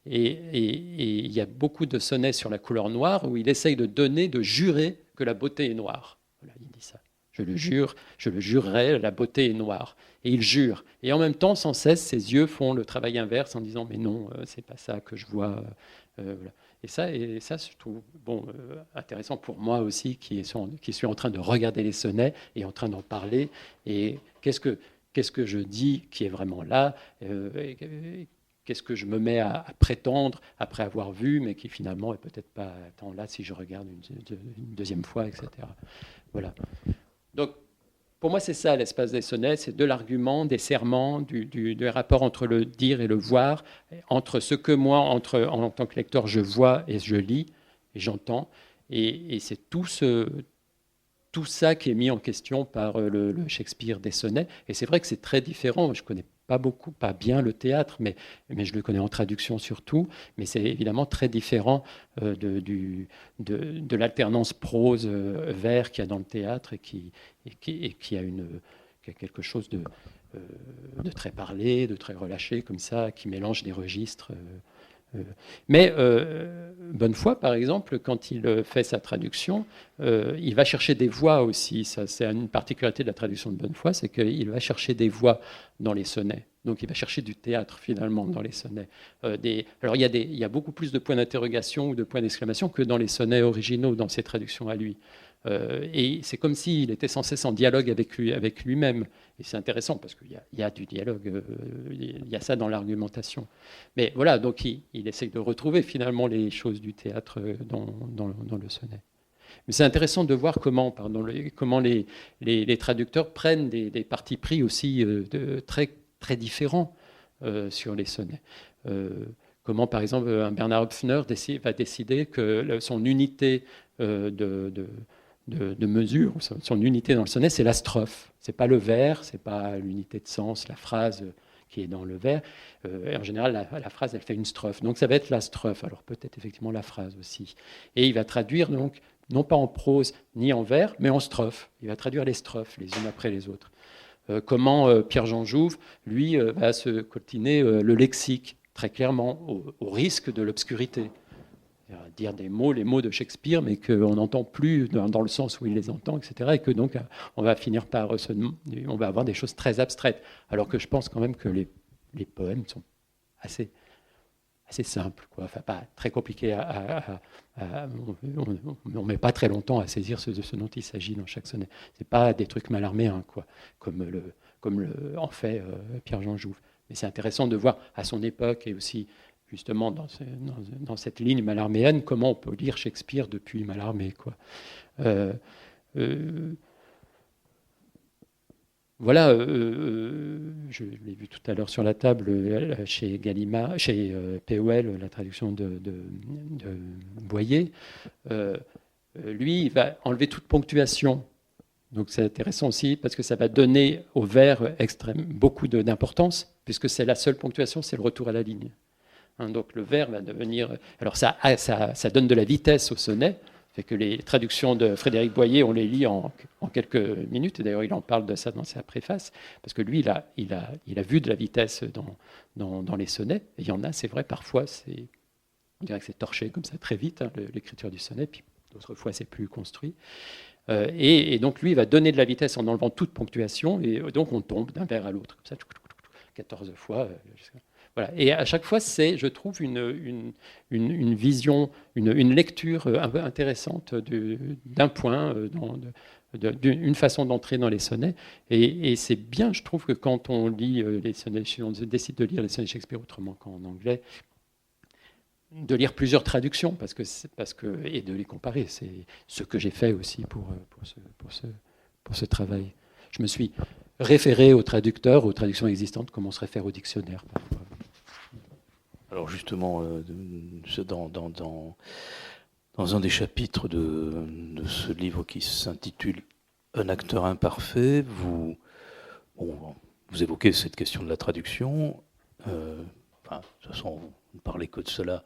Et il y a beaucoup de sonnets sur la couleur noire où il essaye de jurer que la beauté est noire. Voilà, il dit ça. Je le jurerai, la beauté est noire. Et il jure. Et en même temps, sans cesse, ses yeux font le travail inverse en disant « mais non, c'est pas ça que je vois. » Voilà. Et ça, je trouve intéressant pour moi aussi, qui suis en train de regarder les sonnets et en train d'en parler. Et qu'est-ce que je dis qui est vraiment là, qu'est-ce que je me mets à prétendre après avoir vu, mais qui finalement est peut-être pas tant là si je regarde une deuxième fois, etc. Voilà. Donc, pour moi, c'est ça l'espace des sonnets, c'est de l'argument, des serments, du rapport entre le dire et le voir, entre ce que moi, en tant que lecteur, je vois et je lis et j'entends. Et c'est tout ça qui est mis en question par le Shakespeare des sonnets. Et c'est vrai que c'est très différent. Je ne connais pas bien le théâtre, mais je le connais en traduction surtout. Mais c'est évidemment très différent de l'alternance prose-vers qu'il y a dans le théâtre et qui a quelque chose de très parlé, de très relâché, comme ça, qui mélange des registres. Mais Bonnefoy, par exemple, quand il fait sa traduction, il va chercher des voix aussi. Ça, c'est une particularité de la traduction de Bonnefoy, c'est qu'il va chercher des voix dans les sonnets. Donc il va chercher du théâtre finalement dans les sonnets. Alors il y a beaucoup plus de points d'interrogation ou de points d'exclamation que dans les sonnets originaux, dans ses traductions à lui. Et c'est comme s'il était sans cesse en dialogue avec lui-même. Et c'est intéressant parce qu'il y a du dialogue, il y a ça dans l'argumentation. Mais voilà, donc il essaye de retrouver finalement les choses du théâtre dans le sonnet. Mais c'est intéressant de voir comment les traducteurs prennent des partis pris aussi très, très différents sur les sonnets. Comment, par exemple, un Bernard Höpfner va décider que son unité de mesure, son unité dans le sonnet, c'est la strophe. Ce n'est pas le vers, ce n'est pas l'unité de sens, la phrase qui est dans le vers. En général, la phrase, elle fait une strophe. Donc ça va être la strophe. Alors peut-être effectivement la phrase aussi. Et il va traduire donc, non pas en prose ni en vers, mais en strophe. Il va traduire les strophes les unes après les autres. Comment Pierre-Jean Jouve, lui, va se coltiner le lexique, très clairement, au risque de l'obscurité. Dire les mots de Shakespeare, mais qu'on n'entend plus dans le sens où il les entend, etc. Et que donc on va finir par on va avoir des choses très abstraites. Alors que je pense quand même que les poèmes sont assez simples, quoi. Enfin, pas très compliqués on met pas très longtemps à saisir ce dont il s'agit dans chaque sonnet. C'est pas des trucs malarméens, quoi, comme en fait Pierre-Jean Jouve. Mais c'est intéressant de voir à son époque et aussi justement dans cette ligne malarméenne, comment on peut lire Shakespeare depuis Mallarmé, quoi. Voilà, je l'ai vu tout à l'heure sur la table, chez Gallimard, chez POL, la traduction de Boyer. Lui, il va enlever toute ponctuation. Donc c'est intéressant aussi parce que ça va donner au vers beaucoup d'importance, puisque c'est la seule ponctuation, c'est le retour à la ligne. Donc le vers va devenir... Alors ça donne de la vitesse au sonnet, C'est que les traductions de Frédéric Boyer, on les lit en quelques minutes. Et d'ailleurs, il en parle de ça dans sa préface, parce que lui, il a vu de la vitesse dans les sonnets. Et il y en a, c'est vrai, parfois, on dirait que c'est torché comme ça très vite, hein, l'écriture du sonnet, puis d'autres fois, c'est plus construit. Et donc, lui, il va donner de la vitesse en enlevant toute ponctuation, et donc on tombe d'un vers à l'autre, comme ça, 14 fois. Voilà. Et à chaque fois, c'est, je trouve, une vision, une lecture un peu intéressante d'un point, d'une façon d'entrer dans les sonnets. Et c'est bien, je trouve, que quand on lit les sonnets, on décide de lire les sonnets Shakespeare autrement qu'en anglais, de lire plusieurs traductions, et de les comparer. C'est ce que j'ai fait aussi pour ce travail. Je me suis référé aux traducteurs, aux traductions existantes, comme on se réfère au dictionnaire parfois. Alors justement, dans un des chapitres de ce livre qui s'intitule « Un acteur imparfait », vous évoquez cette question de la traduction. De toute façon, vous ne parlez que de cela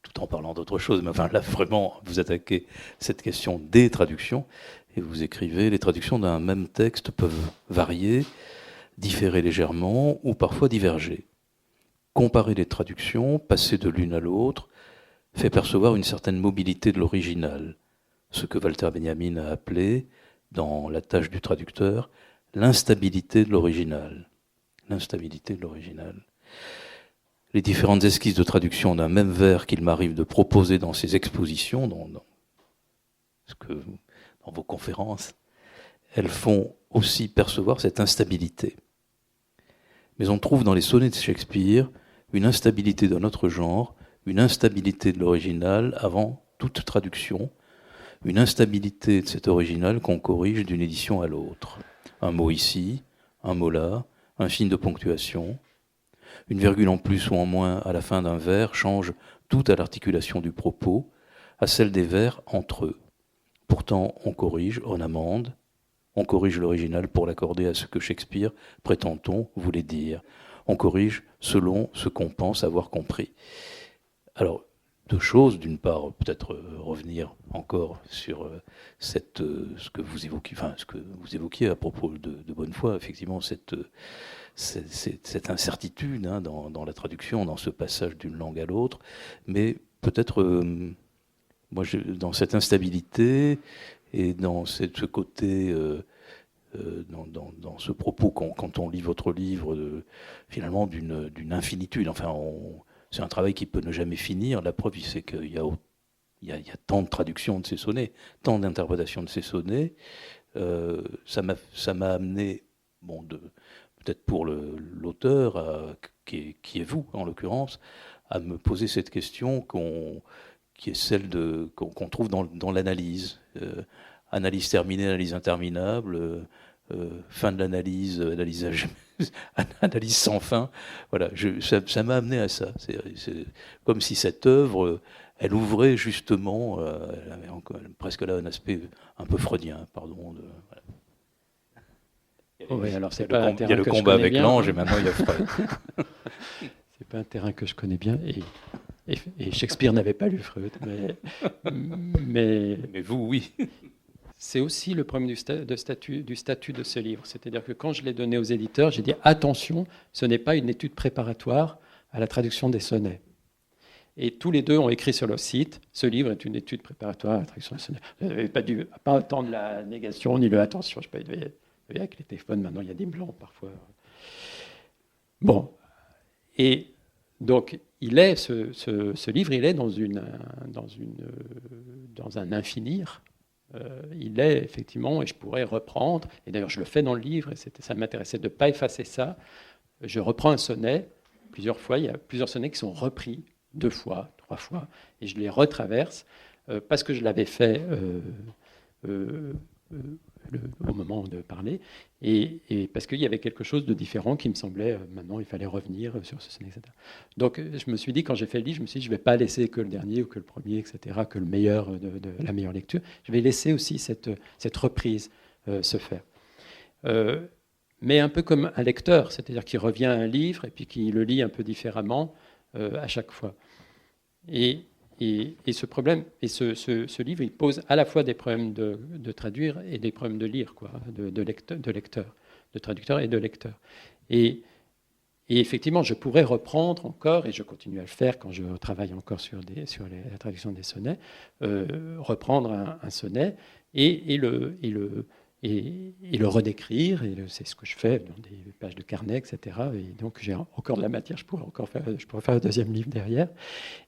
tout en parlant d'autre chose, mais là, vraiment, vous attaquez cette question des traductions, et vous écrivez « Les traductions d'un même texte peuvent varier, différer légèrement, ou parfois diverger. Comparer les traductions, passer de l'une à l'autre, fait percevoir une certaine mobilité de l'original, ce que Walter Benjamin a appelé, dans La tâche du traducteur, l'instabilité de l'original. L'instabilité de l'original. Les différentes esquisses de traduction d'un même vers qu'il m'arrive de proposer dans ces expositions, dans vos conférences, elles font aussi percevoir cette instabilité. Mais on trouve dans les sonnets de Shakespeare une instabilité d'un autre genre, une instabilité de l'original avant toute traduction, une instabilité de cet original qu'on corrige d'une édition à l'autre. Un mot ici, un mot là, un signe de ponctuation. Une virgule en plus ou en moins à la fin d'un vers change tout à l'articulation du propos, à celle des vers entre eux. Pourtant, on corrige, on amende, on corrige l'original pour l'accorder à ce que Shakespeare, prétend-on, voulait dire. On corrige selon ce qu'on pense avoir compris. Alors, deux choses. D'une part, peut-être revenir encore sur ce que vous évoquiez à propos de Bonnefoy, effectivement, cette incertitude dans la traduction, dans ce passage d'une langue à l'autre, mais peut-être, dans cette instabilité et dans ce côté... dans ce propos, quand on lit votre livre, finalement d'une infinitude. C'est un travail qui peut ne jamais finir. La preuve, c'est qu'il y a tant de traductions de ces sonnets, tant d'interprétations de ces sonnets. Ça m'a amené, peut-être pour l'auteur, qui est vous, en l'occurrence, à me poser cette question qui est celle qu'on trouve dans l'analyse. Analyse terminée, analyse interminable, fin de l'analyse, analyse sans fin. Voilà, ça m'a amené à ça. C'est comme si cette œuvre, elle ouvrait justement, elle avait presque là un aspect un peu freudien, pardon. Oui, alors il y a le combat avec l'ange et maintenant il y a Freud. C'est pas un terrain que je connais bien et Shakespeare n'avait pas lu Freud, mais vous, oui. C'est aussi le problème du statut de ce livre. C'est-à-dire que quand je l'ai donné aux éditeurs, j'ai dit attention, ce n'est pas une étude préparatoire à la traduction des sonnets. Et tous les deux ont écrit sur leur site, ce livre est une étude préparatoire à la traduction des sonnets. Vous n'avez pas attendre la négation ni le attention. Je sais pas, avec les téléphones, maintenant il y a des blancs parfois. Bon, et donc ce livre, il est dans un infinir. Il est effectivement, et je pourrais reprendre, et d'ailleurs je le fais dans le livre, et ça m'intéressait de ne pas effacer ça. Je reprends un sonnet plusieurs fois, il y a plusieurs sonnets qui sont repris 2 fois, 3 fois, et je les retraverse parce que je l'avais fait au moment de parler, et parce qu'il y avait quelque chose de différent qui me semblait, maintenant il fallait revenir sur ce sonnet, etc. Donc je me suis dit, quand j'ai fait le livre, je me suis dit, je ne vais pas laisser que le dernier ou que le premier, etc., que le meilleur de la meilleure lecture. Je vais laisser aussi cette reprise se faire. Mais un peu comme un lecteur, c'est-à-dire qu'il revient à un livre et puis qu'il le lit un peu différemment à chaque fois. Et ce problème, et ce livre, il pose à la fois des problèmes de traduire et des problèmes de lire, quoi, de lecteur, de traducteur et de lecteur. Et effectivement, je pourrais reprendre encore, et je continue à le faire quand je travaille encore sur la traduction des sonnets, reprendre un sonnet et le redécrire, et c'est ce que je fais dans des pages de carnet, etc. Et donc j'ai encore de la matière, je pourrais faire un deuxième livre derrière.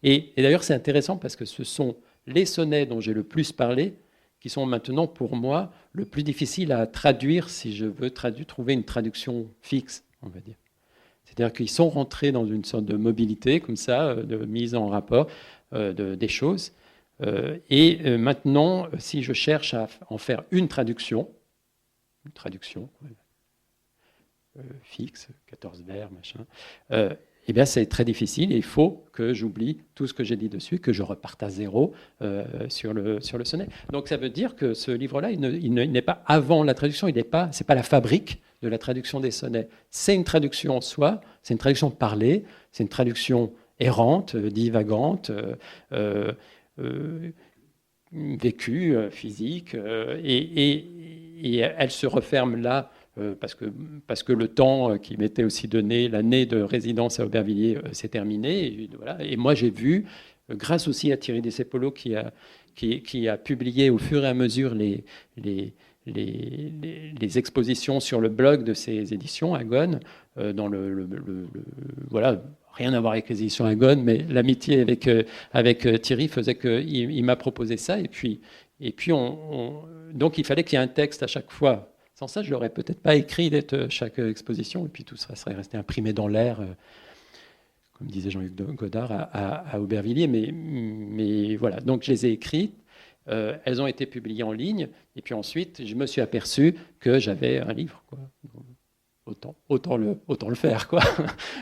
Et d'ailleurs c'est intéressant parce que ce sont les sonnets dont j'ai le plus parlé qui sont maintenant pour moi le plus difficile à traduire si je veux trouver une traduction fixe, on va dire. C'est-à-dire qu'ils sont rentrés dans une sorte de mobilité comme ça, de mise en rapport des choses. Maintenant, si je cherche à en faire une traduction fixe, 14 vers, machin, eh bien c'est très difficile et il faut que j'oublie tout ce que j'ai dit dessus, que je reparte à zéro sur le sonnet. Donc ça veut dire que ce livre-là, il n'est pas avant la traduction, c'est pas la fabrique de la traduction des sonnets. C'est une traduction en soi, c'est une traduction parlée, c'est une traduction errante, divagante, vécue, physique, et elle se referme là parce que le temps qui m'était aussi donné, l'année de résidence à Aubervilliers, s'est terminé. Et, voilà. Et moi, j'ai vu, grâce aussi à Thierry Descepolo qui a publié au fur et à mesure les expositions sur le blog de ses éditions Agone, dans voilà, rien à voir avec les éditions Agone, mais l'amitié avec Thierry faisait qu'il m'a proposé ça, et puis donc il fallait qu'il y ait un texte à chaque fois. Sans ça, je l'aurais peut-être pas écrit chaque exposition, et puis tout ça serait resté imprimé dans l'air, comme disait Jean-Luc Godard à Aubervilliers, mais voilà, donc je les ai écrites. Elles ont été publiées en ligne, et puis ensuite, je me suis aperçu que j'avais un livre, quoi. Autant le faire, quoi.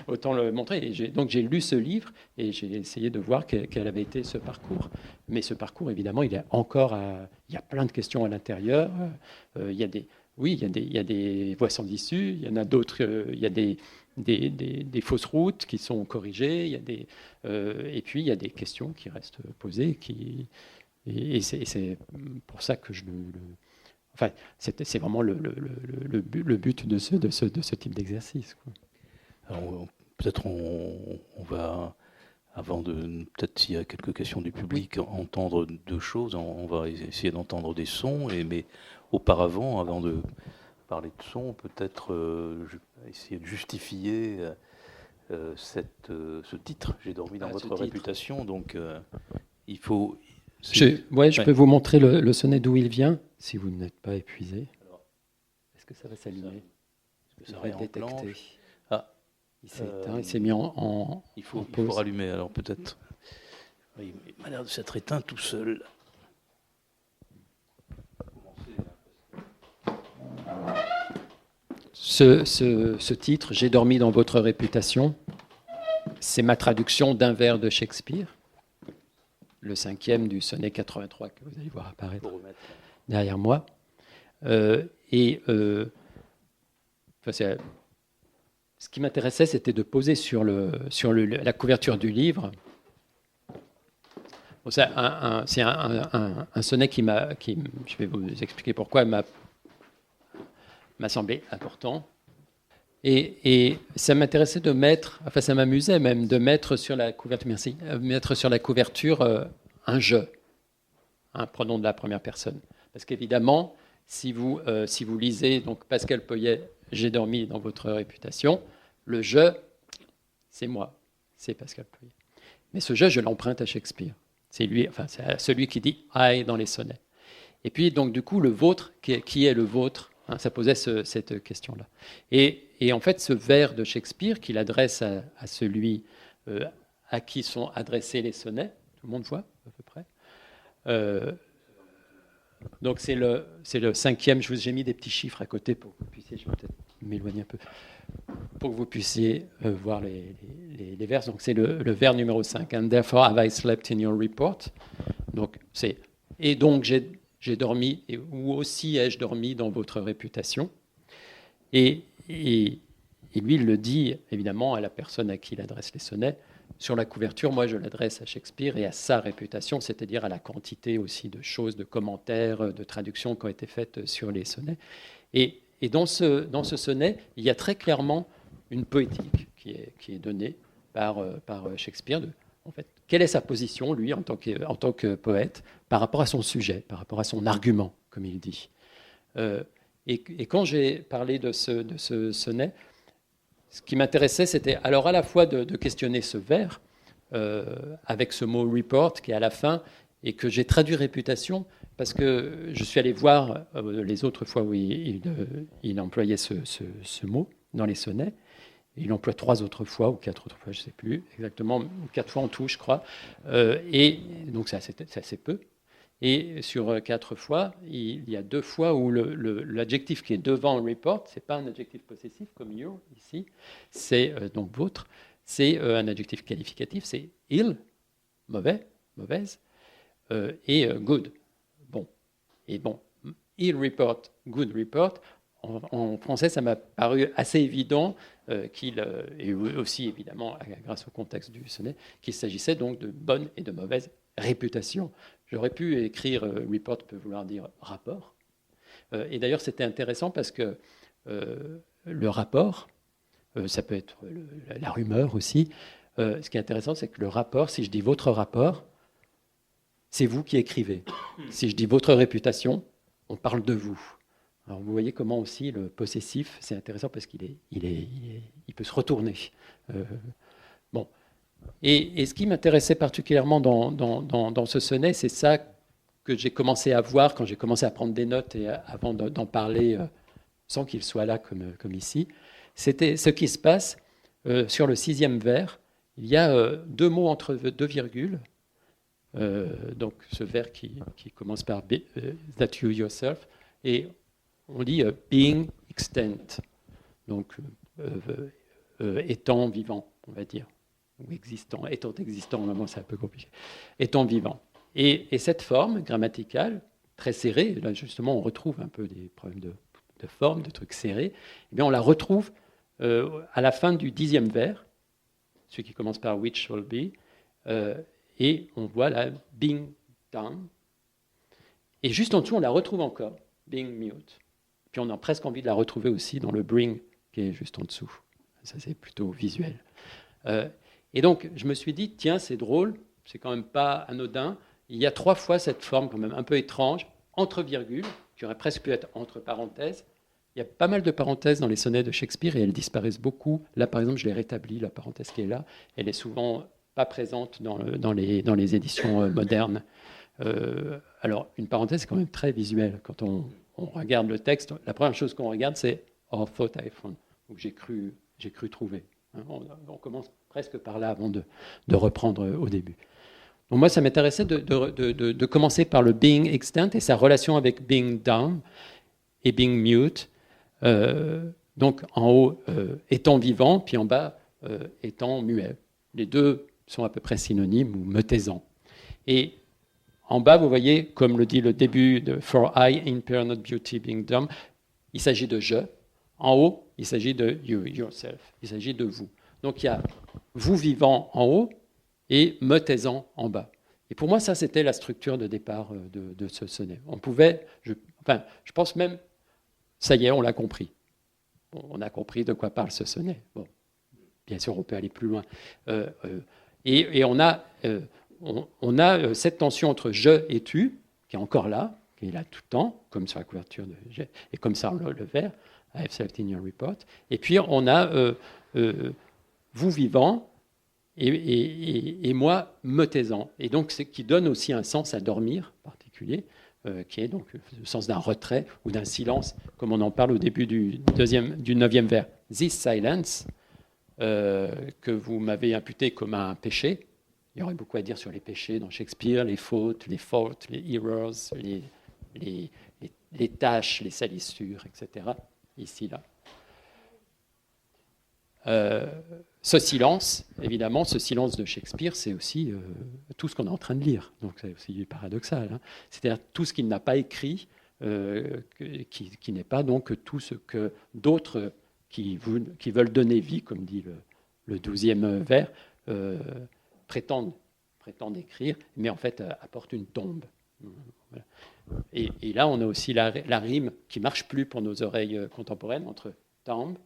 Autant le montrer. Et donc j'ai lu ce livre, et j'ai essayé de voir quel avait été ce parcours. Mais ce parcours, évidemment, il y a plein de questions à l'intérieur. Il y a des voies sans issue, il y en a d'autres, il y a des fausses routes qui sont corrigées, et puis il y a des questions qui restent posées, et c'est pour ça que enfin, c'est vraiment le but de ce type d'exercice, quoi. Alors, peut-être on va, peut-être s'il y a quelques questions du public, entendre deux choses. On va essayer d'entendre des sons, mais auparavant, avant de parler de sons, peut-être essayer de justifier ce titre. J'ai dormi dans votre réputation, donc il faut... Je peux vous montrer le sonnet d'où il vient, si vous n'êtes pas épuisé. Est-ce que ça va s'allumer? Est-ce que ça réenclenche? Ah, il s'est éteint, il s'est mis en il faut rallumer, alors peut-être. Il m'a l'air de s'être éteint tout seul. Ce titre, J'ai dormi dans votre réputation, c'est ma traduction d'un vers de Shakespeare, le 5e du sonnet 83 que vous allez voir apparaître derrière moi. Ce qui m'intéressait, c'était de poser sur la couverture du livre. Bon, c'est un sonnet je vais vous expliquer pourquoi, m'a semblé important. Et ça m'intéressait de mettre, enfin ça m'amusait même, de mettre sur la couverture, un « je », un pronom de la première personne. Parce qu'évidemment, si vous lisez donc Pascal Poyet, J'ai dormi dans votre réputation, le « je », c'est moi, c'est Pascal Poyet. Mais ce « je l'emprunte à Shakespeare. C'est lui, enfin c'est celui qui dit « I » dans les sonnets. Et puis donc du coup, le vôtre, qui est le vôtre, hein, ça posait cette question-là. Et en fait, ce vers de Shakespeare qu'il adresse à celui à qui sont adressés les sonnets, tout le monde voit à peu près. Donc c'est le 5e. J'ai mis des petits chiffres à côté pour que vous puissiez. Je vais peut-être m'éloigner un peu pour que vous puissiez voir les vers. Donc c'est le vers numéro 5. And therefore have I slept in your report. Donc c'est et donc j'ai dormi, ou aussi ai-je dormi dans votre réputation. Et lui, il le dit évidemment à la personne à qui il adresse les sonnets, sur la couverture, moi, je l'adresse à Shakespeare et à sa réputation, c'est-à-dire à la quantité aussi de choses, de commentaires, de traductions qui ont été faites sur les sonnets. Et dans ce sonnet, il y a très clairement une poétique qui est donnée par Shakespeare. En fait, quelle est sa position, lui, en tant que poète, par rapport à son sujet, par rapport à son argument, comme il dit. Et quand j'ai parlé de ce sonnet, ce qui m'intéressait, c'était alors à la fois de questionner ce vers, avec ce mot report qui est à la fin, et que j'ai traduit réputation, parce que je suis allé voir les autres fois où il employait ce mot dans les sonnets. Il l'emploie 3 autres fois, ou 4 autres fois, je ne sais plus exactement, 4 fois en tout, je crois. Et donc c'est assez peu. Et sur 4 fois, il y a 2 fois où l'adjectif qui est devant report, ce n'est pas un adjectif possessif comme your ici, c'est donc votre, c'est un adjectif qualificatif, c'est ill, mauvais, mauvaise, et good, bon. Et bon, ill report, good report, en français, ça m'a paru assez évident et aussi évidemment grâce au contexte du sonnet, qu'il s'agissait donc de bonne et de mauvaise réputation. J'aurais pu écrire report peut vouloir dire rapport. Et d'ailleurs, c'était intéressant parce que le rapport, ça peut être la rumeur aussi. Ce qui est intéressant, c'est que le rapport, si je dis votre rapport, c'est vous qui écrivez. Si je dis votre réputation, on parle de vous. Alors vous voyez comment aussi le possessif, c'est intéressant parce qu'il peut se retourner. Bon. Et ce qui m'intéressait particulièrement dans ce sonnet, c'est ça que j'ai commencé à voir quand j'ai commencé à prendre des notes et avant d'en parler sans qu'il soit là comme ici. C'était ce qui se passe sur le 6e vers. Il y a 2 mots entre 2 virgules. Donc ce vers qui commence par that you yourself, et on dit being extant, donc étant vivant, on va dire, ou existant, étant existant, normalement c'est un peu compliqué, étant vivant. Et cette forme grammaticale, très serrée, là justement on retrouve un peu des problèmes de forme, de trucs serrés, eh bien on la retrouve à la fin du 10e vers, celui qui commence par which shall be, et on voit là being done, et juste en dessous on la retrouve encore, being mute. Puis on a presque envie de la retrouver aussi dans le bring qui est juste en dessous. Ça, c'est plutôt visuel. Et donc, je me suis dit, tiens, c'est drôle, c'est quand même pas anodin. Il y a 3 fois cette forme quand même un peu étrange, entre virgules, qui aurait presque pu être entre parenthèses. Il y a pas mal de parenthèses dans les sonnets de Shakespeare et elles disparaissent beaucoup. Là, par exemple, je l'ai rétablie, la parenthèse qui est là. Elle est souvent pas présente dans les éditions modernes. Alors, une parenthèse, c'est quand même très visuel. Quand on regarde le texte, la première chose qu'on regarde, c'est « or thought I found », ou « j'ai cru trouver ». On commence presque par là avant de reprendre au début. Donc moi, ça m'intéressait de commencer par le « being extant » et sa relation avec « being down » et « being mute ». Donc en haut, étant vivant, puis en bas, étant muet. Les deux sont à peu près synonymes ou me taisant. Et en bas, vous voyez, comme le dit le début de For I, impure not beauty being dumb, il s'agit de je. En haut, il s'agit de you, yourself. Il s'agit de vous. Donc il y a vous vivant en haut et me taisant en bas. Et pour moi, ça, c'était la structure de départ de ce sonnet. On pouvait, je pense même, ça y est, on l'a compris. On a compris de quoi parle ce sonnet. Bon, bien sûr, on peut aller plus loin. Et on a cette tension entre je et tu, qui est encore là, qui est là tout le temps, comme sur la couverture et comme ça le vers, I have selected your report. Et puis on a vous vivant et moi me taisant. Et donc ce qui donne aussi un sens à dormir particulier, qui est donc le sens d'un retrait ou d'un silence, comme on en parle au début du 9e vers. This silence, que vous m'avez imputé comme un péché. Il y aurait beaucoup à dire sur les péchés dans Shakespeare, les fautes, les errors, les tâches, les salissures, etc. Ici, là. Ce silence, évidemment, ce silence de Shakespeare, c'est aussi tout ce qu'on est en train de lire. Donc c'est aussi paradoxal. Hein. C'est-à-dire tout ce qu'il n'a pas écrit, qui n'est pas donc tout ce que d'autres qui veulent donner vie, comme dit le 12e vers, prétendent écrire, mais en fait apportent une tombe. Voilà. Et là, on a aussi la rime qui ne marche plus pour nos oreilles contemporaines entre tombe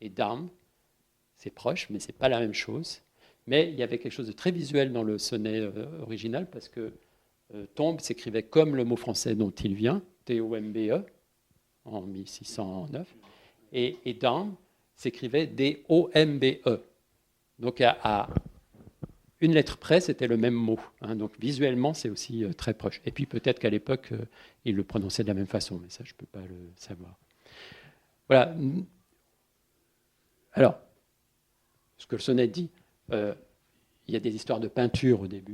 et dame. C'est proche, mais ce n'est pas la même chose. Mais il y avait quelque chose de très visuel dans le sonnet original, parce que tombe s'écrivait comme le mot français dont il vient, T-O-M-B-E, en 1609, et dame s'écrivait D-O-M-B-E. Donc à une lettre près, c'était le même mot. Hein, donc visuellement, c'est aussi très proche. Et puis peut-être qu'à l'époque, il le prononçait de la même façon, mais ça, je ne peux pas le savoir. Voilà. Alors, ce que le sonnet dit, il y a des histoires de peinture au début.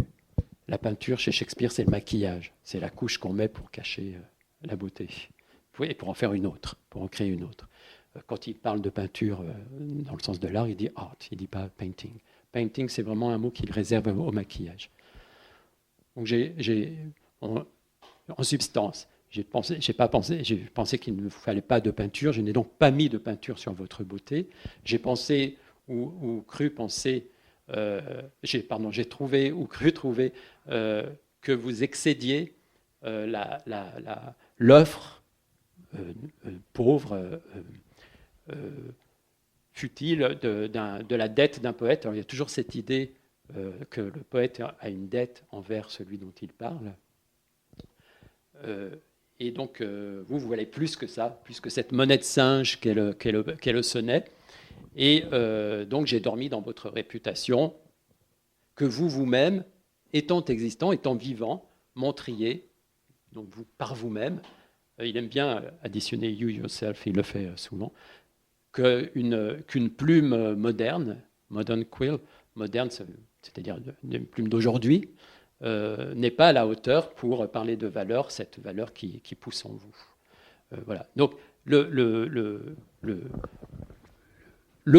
La peinture, chez Shakespeare, c'est le maquillage. C'est la couche qu'on met pour cacher la beauté. Et pour en faire une autre, pour en créer une autre. Quand il parle de peinture dans le sens de l'art, il dit art, il ne dit pas painting. Painting, c'est vraiment un mot qu'il réserve au maquillage. Donc en substance, j'ai pensé qu'il ne vous fallait pas de peinture, je n'ai donc pas mis de peinture sur votre beauté. J'ai pensé ou cru penser, j'ai trouvé ou cru trouver que vous excédiez l'offre pauvre, futile de la dette d'un poète. Alors, il y a toujours cette idée que le poète a une dette envers celui dont il parle. Et donc, vous valez plus que ça, plus que cette monnaie de singe qu'est le sonnet. Et donc, j'ai dormi dans votre réputation que vous-même, étant existant, étant vivant, montriez, donc vous par vous-même, il aime bien additionner you yourself, il le fait souvent, qu'une plume moderne, modern quill, moderne, c'est-à-dire une plume d'aujourd'hui, n'est pas à la hauteur pour parler de valeur, cette valeur qui pousse en vous. Voilà. Donc, le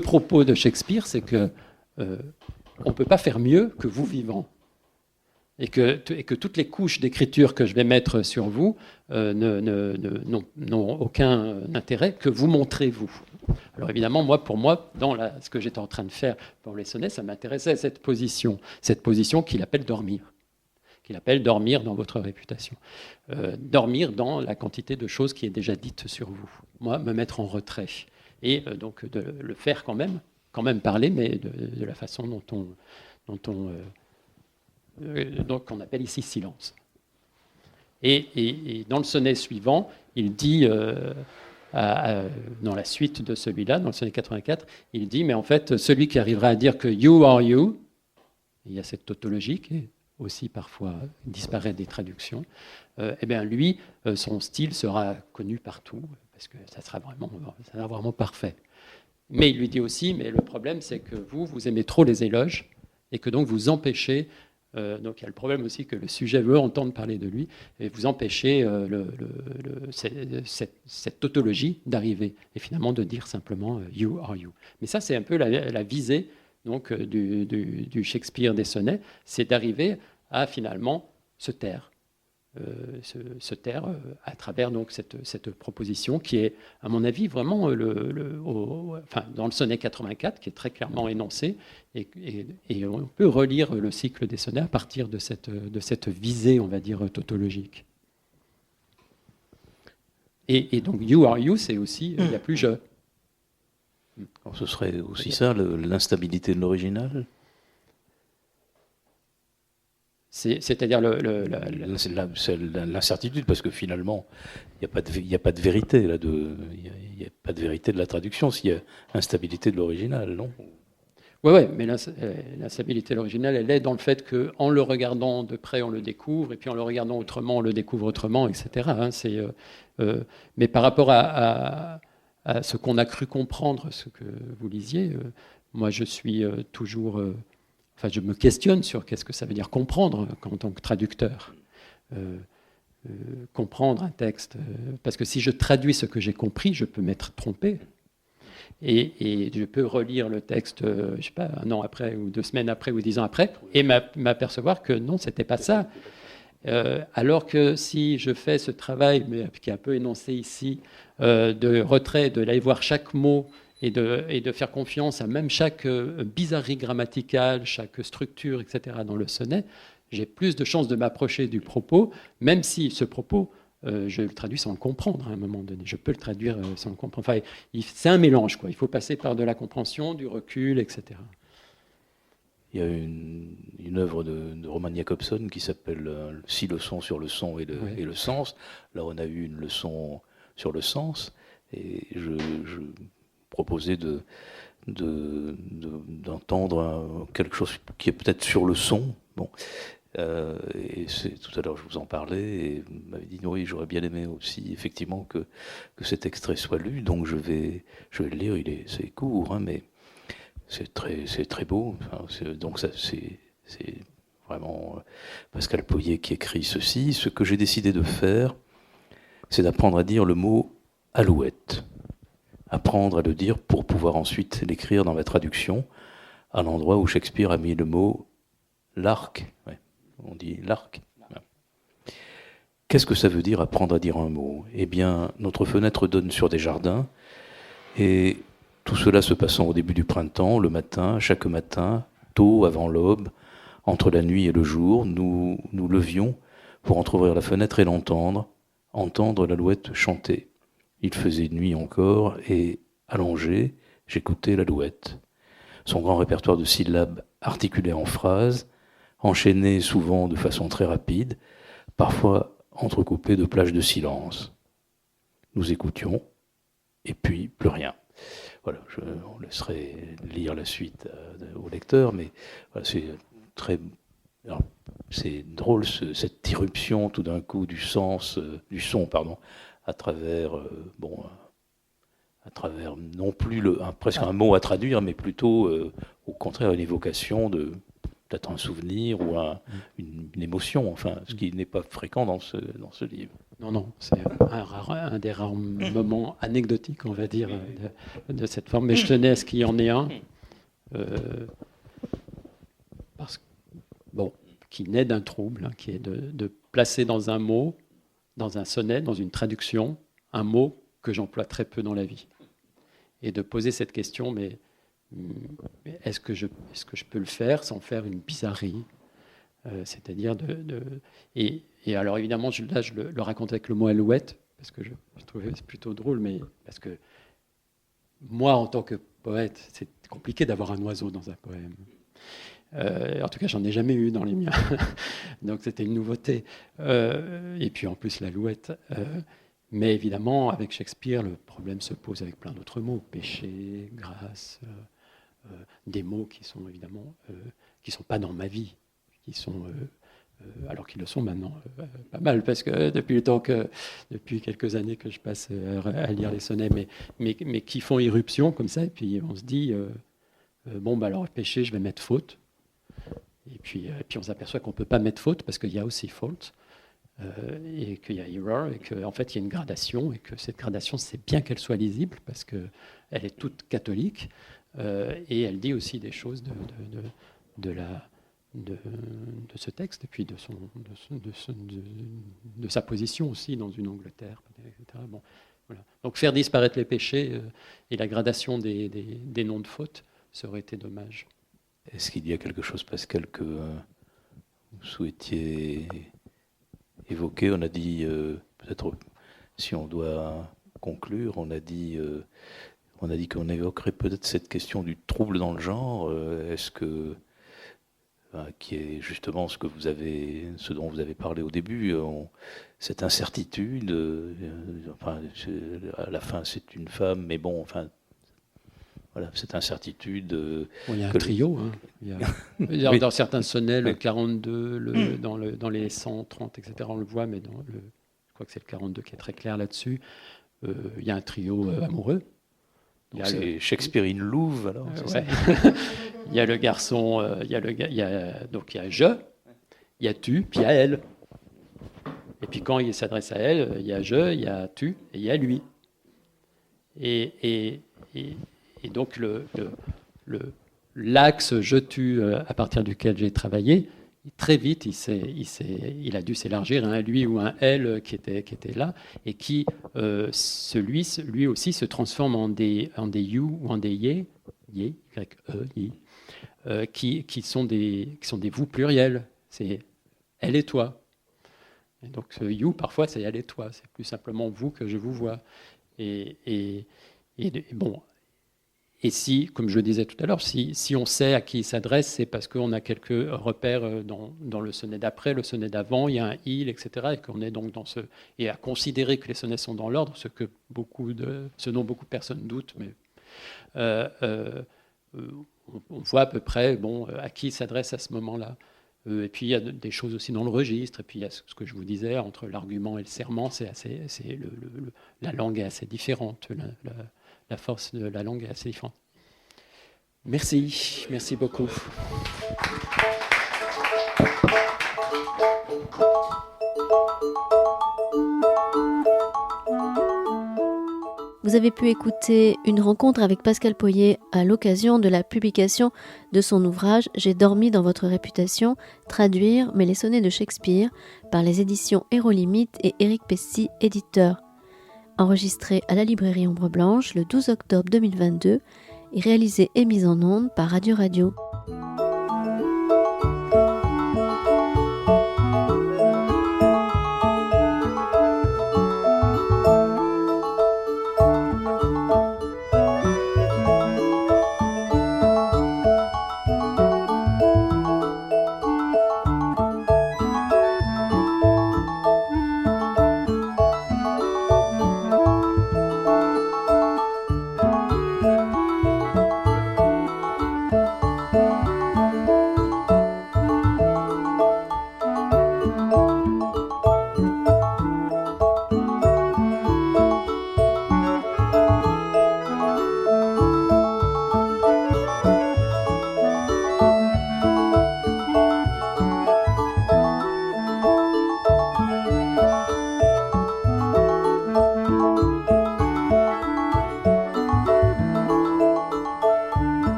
propos de Shakespeare, c'est que on ne peut pas faire mieux que vous vivant. Et que toutes les couches d'écriture que je vais mettre sur vous n'ont aucun intérêt que vous montrez vous. Alors évidemment, pour moi, dans ce que j'étais en train de faire pour les sonnets, ça m'intéressait cette position qu'il appelle dormir. Qu'il appelle dormir dans votre réputation. Dormir dans la quantité de choses qui est déjà dite sur vous. Moi, me mettre en retrait. Et donc de le faire quand même parler, mais de la façon dont on appelle ici silence. Et dans le sonnet suivant, il dit, dans la suite de celui-là, dans le sonnet 84, il dit, mais en fait, celui qui arrivera à dire que you are you, il y a cette tautologie qui aussi parfois disparaît des traductions, eh bien lui, son style sera connu partout, parce que ça sera vraiment parfait. Mais il lui dit aussi, mais le problème, c'est que vous aimez trop les éloges, et que donc vous empêchez. Donc il y a le problème aussi que le sujet veut entendre parler de lui et vous empêchez cette tautologie d'arriver et finalement de dire simplement you are you. Mais ça c'est un peu la visée donc, du Shakespeare des sonnets, c'est d'arriver à finalement se taire. Se taire à travers donc cette proposition qui est, à mon avis, vraiment dans le sonnet 84, qui est très clairement énoncé, et on peut relire le cycle des sonnets à partir de cette visée, on va dire, tautologique. Et donc, you are you, c'est aussi, il n'y a plus je. Alors, ce serait aussi ça, l'instabilité de l'original ? C'est-à-dire c'est l'incertitude, parce que finalement, il n'y a pas de vérité là, il n'y a pas de vérité de la traduction s'il y a instabilité de l'original, non ? Oui, mais l'instabilité de l'original, elle est dans le fait qu'en le regardant de près, on le découvre, et puis en le regardant autrement, on le découvre autrement, etc. Mais par rapport à ce qu'on a cru comprendre, ce que vous lisiez, moi je suis toujours... je me questionne sur qu'est-ce que ça veut dire comprendre en tant que traducteur. Comprendre un texte. Parce que si je traduis ce que j'ai compris, je peux m'être trompé. Et je peux relire le texte, je ne sais pas, 1 an après, ou 2 semaines après, ou 10 ans après, et m'apercevoir que non, ce n'était pas ça. Alors que si je fais ce travail, mais qui est un peu énoncé ici, de retrait, de aller voir chaque mot et de faire confiance à même chaque bizarrerie grammaticale, chaque structure, etc. dans le sonnet, j'ai plus de chances de m'approcher du propos, même si ce propos, je le traduis sans le comprendre à un moment donné. Je peux le traduire sans le comprendre. Enfin, c'est un mélange, quoi. Il faut passer par de la compréhension, du recul, etc. Il y a une œuvre de Roman Jakobson qui s'appelle 6 leçons sur le son et le sens. Là, on a eu une leçon sur le sens, et je proposais d'entendre quelque chose qui est peut-être sur le son. Bon. Et tout à l'heure, je vous en parlais, et vous m'avez dit oui, j'aurais bien aimé aussi effectivement que cet extrait soit lu, donc je vais le lire. C'est court, hein, mais c'est très beau. Enfin, donc ça, c'est vraiment Pascal Poyet qui écrit ceci. Ce que j'ai décidé de faire, c'est d'apprendre à dire le mot alouette. Apprendre à le dire pour pouvoir ensuite l'écrire dans ma traduction, à l'endroit où Shakespeare a mis le mot l'arc. Ouais, on dit l'arc. Ouais. Qu'est-ce que ça veut dire apprendre à dire un mot ? Eh bien, notre fenêtre donne sur des jardins, et tout cela se passant au début du printemps, le matin, chaque matin, tôt avant l'aube, entre la nuit et le jour, nous levions pour entrouvrir la fenêtre et entendre l'alouette chanter. Il faisait nuit encore, et, allongé, j'écoutais l'alouette. Son grand répertoire de syllabes articulées en phrases, enchaînées souvent de façon très rapide, parfois entrecoupées de plages de silence. Nous écoutions, et puis plus rien. Voilà, on laisserait lire la suite au lecteur, mais voilà, c'est drôle cette irruption tout d'un coup du son, à travers non plus presque un mot à traduire, mais plutôt au contraire une évocation de peut-être un souvenir ou une émotion, enfin, ce qui n'est pas fréquent dans ce livre. Non, c'est un des rares moments anecdotiques, on va dire, de cette forme. Mais je tenais à ce qu'il y en ait un, qui naît d'un trouble, hein, qui est de placer dans un mot, dans un sonnet, dans une traduction, un mot que j'emploie très peu dans la vie. Et de poser cette question, mais est-ce que je peux le faire sans faire une bizarrerie ? C'est-à-dire et alors évidemment, je le raconte avec le mot alouette, parce que je trouvais c'est plutôt drôle, mais parce que moi, en tant que poète, c'est compliqué d'avoir un oiseau dans un poème. En tout cas, j'en ai jamais eu dans les miens. Donc c'était une nouveauté. Et puis en plus, l'alouette. Mais évidemment, avec Shakespeare, le problème se pose avec plein d'autres mots. Péché, grâce, des mots qui sont évidemment qui sont pas dans ma vie, qui sont alors qu'ils le sont maintenant pas mal, parce que depuis quelques années que je passe à lire les sonnets, mais qui font irruption comme ça, et puis on se dit alors péché, je vais mettre faute, et puis on s'aperçoit qu'on peut pas mettre faute parce qu'il y a aussi faute. Et qu'il y a error, et qu'en fait il y a une gradation, et que cette gradation, c'est bien qu'elle soit lisible, parce qu'elle est toute catholique, et elle dit aussi des choses de ce texte, et puis de sa position aussi dans une Angleterre, etc. Bon, voilà. Donc faire disparaître les péchés et la gradation des noms de fautes, ça aurait été dommage. Est-ce qu'il y a quelque chose, Pascal, que vous souhaitiez évoqué, on a dit, peut-être si on doit conclure, on a dit qu'on évoquerait peut-être cette question du trouble dans le genre. Est-ce que, qui est justement ce dont vous avez parlé au début, cette incertitude, à la fin c'est une femme, mais bon, enfin, voilà, cette incertitude. Il y a un trio. Hein. Il y a, dans certains sonnets, le 42, dans les 130, etc., on le voit, mais je crois que c'est le 42 qui est très clair là-dessus. Il y a un trio amoureux. Donc c'est Shakespeare in Love, alors ouais. Il y a le garçon, il y a je, il y a tu, puis il y a elle. Et puis quand il s'adresse à elle, il y a je, il y a tu, et il y a lui. Et donc l'axe je-tu à partir duquel j'ai travaillé, très vite, il a dû s'élargir à un lui ou un elle qui était là, et qui, lui aussi, se transforme en des you ou en des ye, qui sont des vous pluriels. C'est elle et toi. Et donc ce you, parfois, c'est elle et toi. C'est plus simplement vous que je vous vois. Et bon. Et si, comme je le disais tout à l'heure, si on sait à qui il s'adresse, c'est parce qu'on a quelques repères dans le sonnet d'après, le sonnet d'avant, il y a un il, etc. Et qu'on est donc et à considérer que les sonnets sont dans l'ordre, ce dont beaucoup de personnes doutent, mais on voit à peu près à qui il s'adresse à ce moment-là. Et puis il y a des choses aussi dans le registre, et puis il y a ce que je vous disais, entre l'argument et le serment, la langue est assez différente. La force de la langue est assez différente. Merci beaucoup. Vous avez pu écouter une rencontre avec Pascal Poyet à l'occasion de la publication de son ouvrage « J'ai dormi dans votre réputation, traduire mais les sonnets de Shakespeare » par les éditions Hérolimite et Éric Pesty, éditeur. Enregistré à la librairie Ombre Blanche le 12 octobre 2022 et réalisé et mis en onde par Radio Radio.